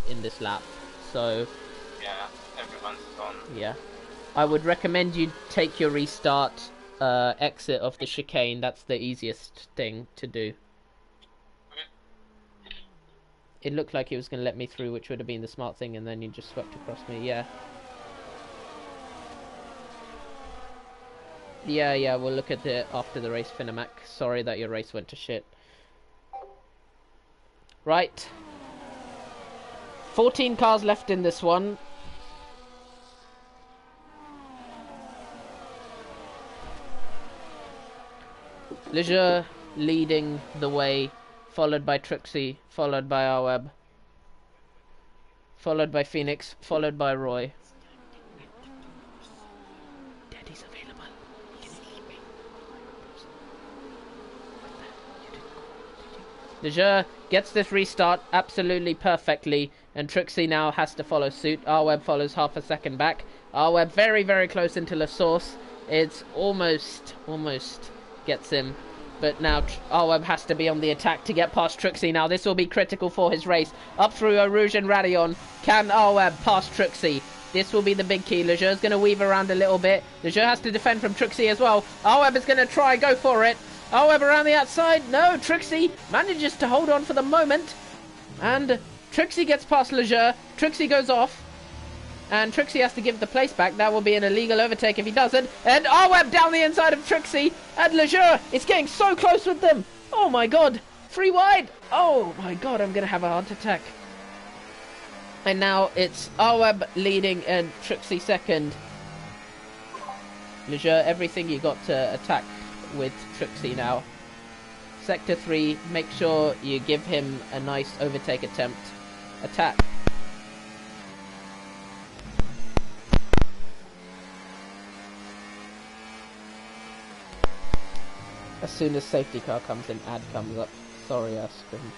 In this lap, so Yeah, everyone's gone. yeah, I would recommend you take your restart exit of the chicane. That's the easiest thing to do. Okay. It looked like it was going to let me through, which would have been the smart thing, and then you just swept across me. Yeah, we'll look at it after the race, Finamac. Sorry that your race went to shit. Right, 14 cars left in this one. Leisure leading the way, followed by Trixie, followed by Aweb, followed by Phoenix, followed by Roy. Daddy's available. Leisure gets this restart absolutely perfectly, and Trixie now has to follow suit. Aweb follows half a second back. Aweb very, very close into La Source. It's almost gets him. But now Aweb has to be on the attack to get past Trixie. Now this will be critical for his race. Up through Eau Rouge and Radion. Can Aweb pass Trixie? This will be the big key. Leisure's going to weave around a little bit. Leisure has to defend from Trixie as well. Aweb is going to try, go for it. Aweb around the outside. No, Trixie manages to hold on for the moment. And Trixie gets past Leisure. Trixie goes off. And Trixie has to give the place back. That will be an illegal overtake if he doesn't. And Aweb down the inside of Trixie. And Leisure is getting so close with them. Oh my god. 3 wide. Oh my god, I'm going to have a heart attack. And now it's Aweb leading and Trixie second. Leisure, everything you got to attack with Trixie now. Sector 3, make sure you give him a nice overtake attempt. Attack. As soon as safety car comes in, ad comes up. Sorry, I screamed.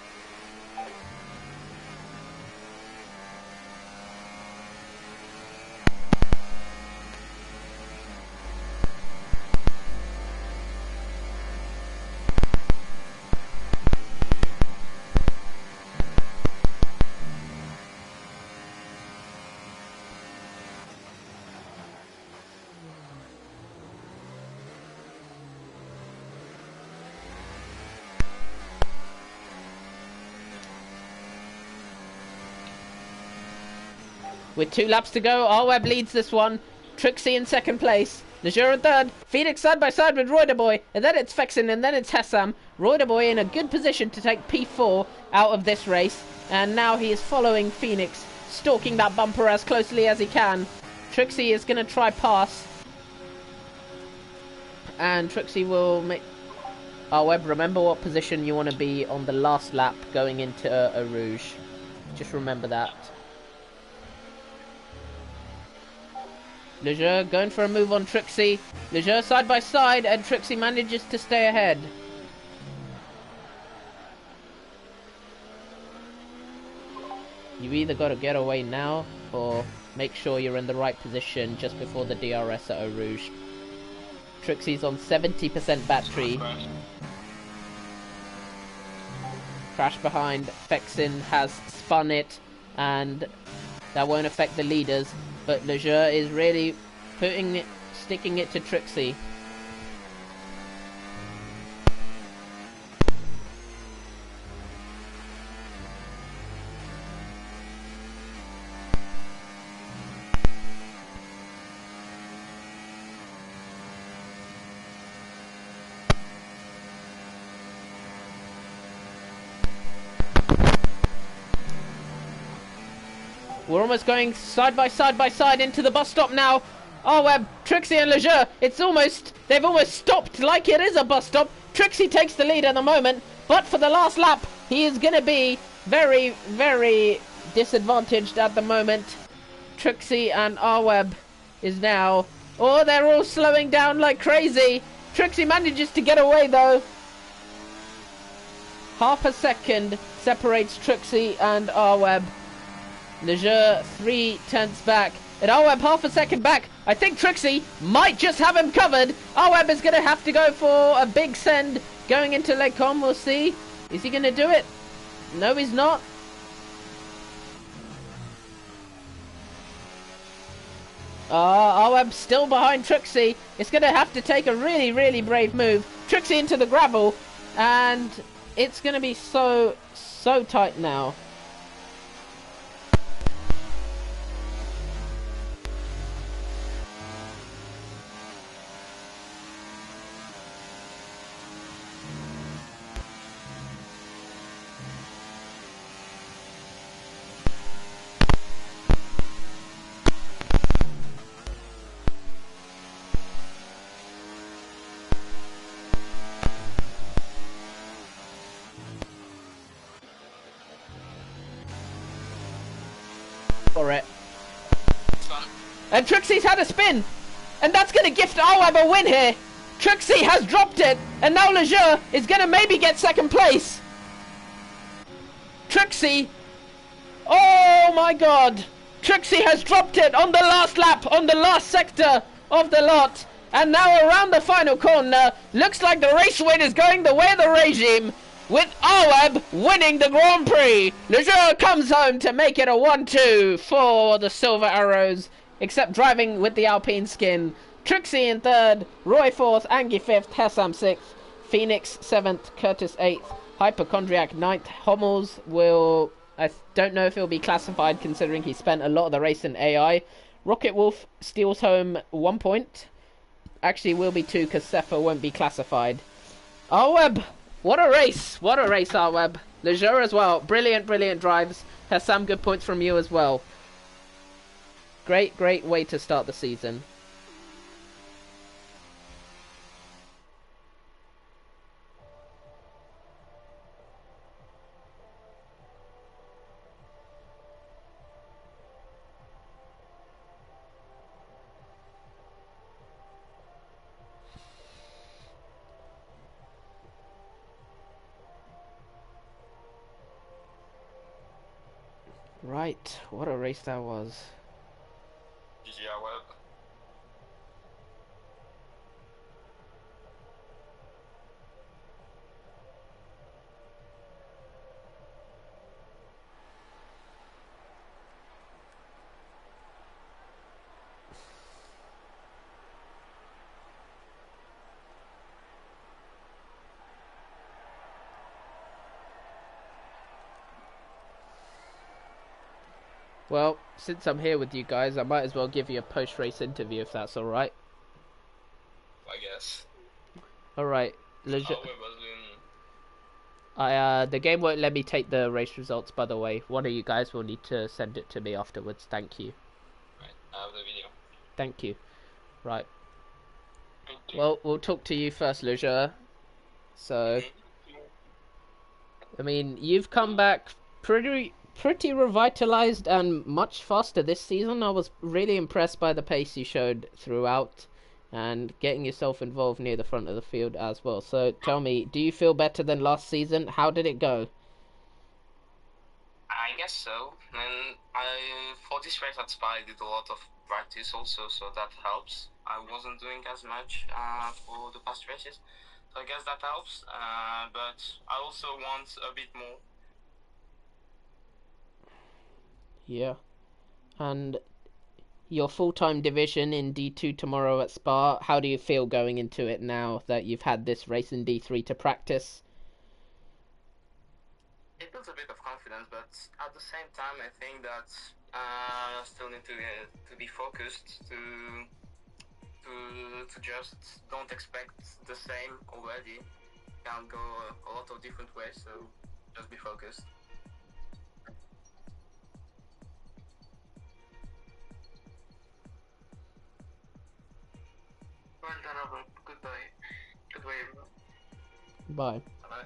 With 2 laps to go, Aweb leads this one. Trixie in second place. Leisure in third. Phoenix side by side with Royderboy. And then it's Fexin and then it's Hessam. Royderboy in a good position to take P4 out of this race. And now he is following Phoenix, stalking that bumper as closely as he can. Trixie is going to try pass. And Trixie will make... Aweb, remember what position you want to be on the last lap going into Eau Rouge. Just remember that. Leisure going for a move on Trixie. Leisure side by side and Trixie manages to stay ahead. You either got to get away now or make sure you're in the right position just before the DRS at Eau Rouge. Trixie's on 70% battery. Crash behind. Fexin has spun it and that won't affect the leaders. but Lejeune is really sticking it to Trixie. We're almost going side by side into the bus stop now. Oh, Trixie and Lejeune, they've almost stopped like it is a bus stop. Trixie takes the lead at the moment, but for the last lap, he is going to be very, very disadvantaged at the moment. Trixie and Arweb is now... Oh, they're all slowing down like crazy. Trixie manages to get away, though. Half a second separates Trixie and Arweb. Lejeune 3/10 back. And Arweb half a second back. I think Trixie might just have him covered. Arweb is going to have to go for a big send going into Lecom. We'll see. Is he going to do it? No, he's not. Arweb still behind Trixie. It's going to have to take a really, really brave move. Trixie into the gravel. And it's going to be so tight now. For it. And Trixie's had a spin, and that's going to gift Arweb a win here. Trixie has dropped it, and now Lejeune is going to maybe get second place. Trixie, oh my god, Trixie has dropped it on the last lap, on the last sector of the lot, and now around the final corner. Looks like the race win is going the way of the regime, with Arweb winning the Grand Prix. Lejeune comes home to make it a 1-2 for the Silver Arrows, except driving with the Alpine skin. Trixie in third, Roy fourth, Angie fifth, Hessam sixth, Phoenix seventh, Curtis eighth, Hypochondriac ninth. Hommels will... I don't know if he'll be classified considering he spent a lot of the race in AI. Rocket Wolf steals home 1 point. Actually, will be 2 because Sepha won't be classified. Arweb! What a race! What a race, Arweb. Lejeune as well. Brilliant, brilliant drives. Has some good points from you as well. Great, great way to start the season. Right, what a race that was. GG Arweb. Well, since I'm here with you guys, I might as well give you a post-race interview if that's alright. I guess. Alright, Arweb was in... the game won't let me take the race results, by the way. One of you guys will need to send it to me afterwards. Thank you. Right, I have the video. Thank you. Right. Well, we'll talk to you first, Lejeune. So, I mean, you've come back pretty revitalized and much faster this season. I was really impressed by the pace you showed throughout and getting yourself involved near the front of the field as well. So tell me, do you feel better than last season? How did it go? I guess so. And for this race at Spa, I did a lot of practice also, so that helps. I wasn't doing as much for the past races, so I guess that helps. But I also want a bit more. Yeah. And your full-time division in D2 tomorrow at Spa. How do you feel going into it now that you've had this race in D3 to practice? It builds a bit of confidence, but at the same time, I think that still need to be focused to just don't expect the same already. Can go a lot of different ways, so just be focused. Well done, Albert. Goodbye. Goodbye, everyone. Bye. Bye.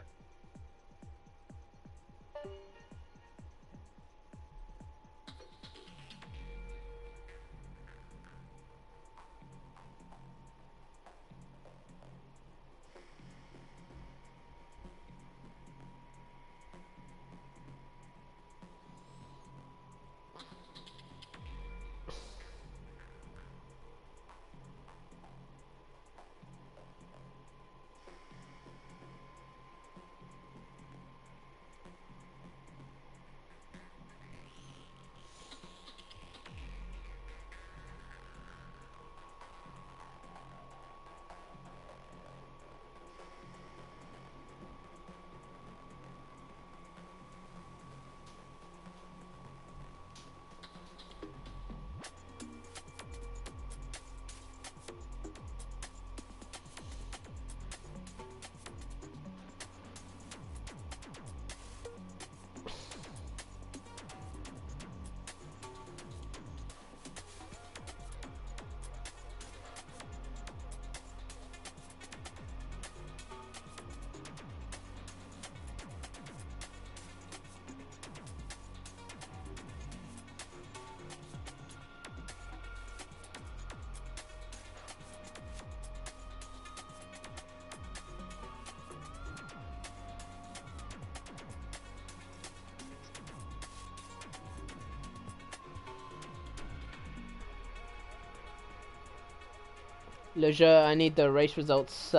Lejeune, I need the race results,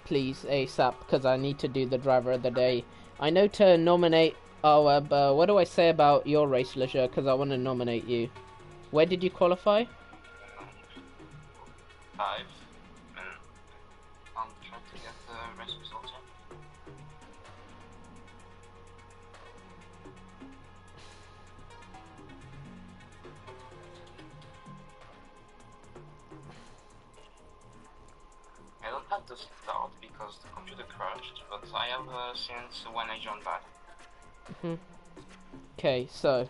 please, ASAP, because I need to do the driver of the day. I know to nominate Aweb. What do I say about your race, Lejeune? Because I want to nominate you. Where did you qualify? 5. And I'm trying to get the race results. I don't have the start because the computer crashed, but I have since when I joined back. Okay, so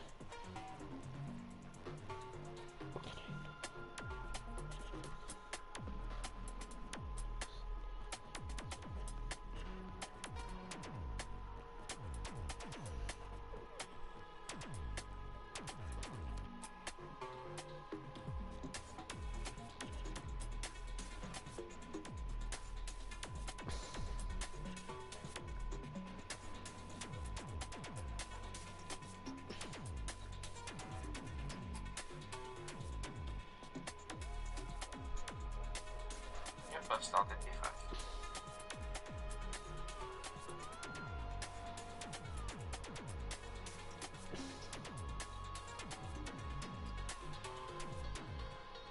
Yep, I've started P5.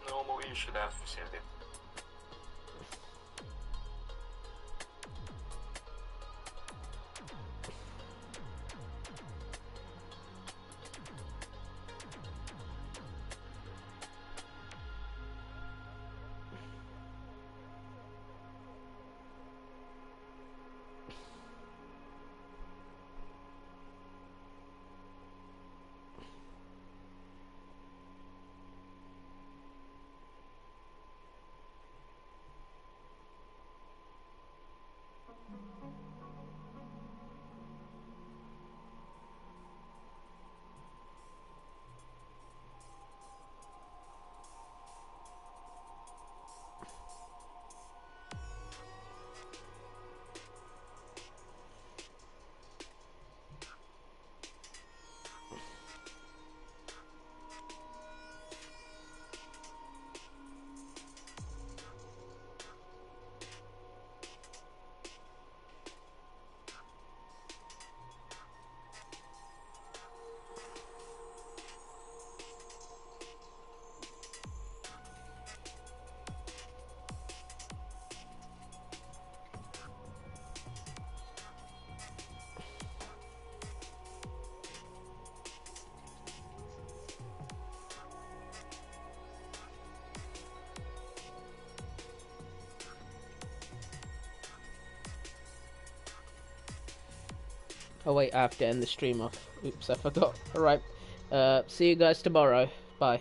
Normally you should have received it. Oh wait, I have to end the stream off. Oops, I forgot. Alright. See you guys tomorrow. Bye.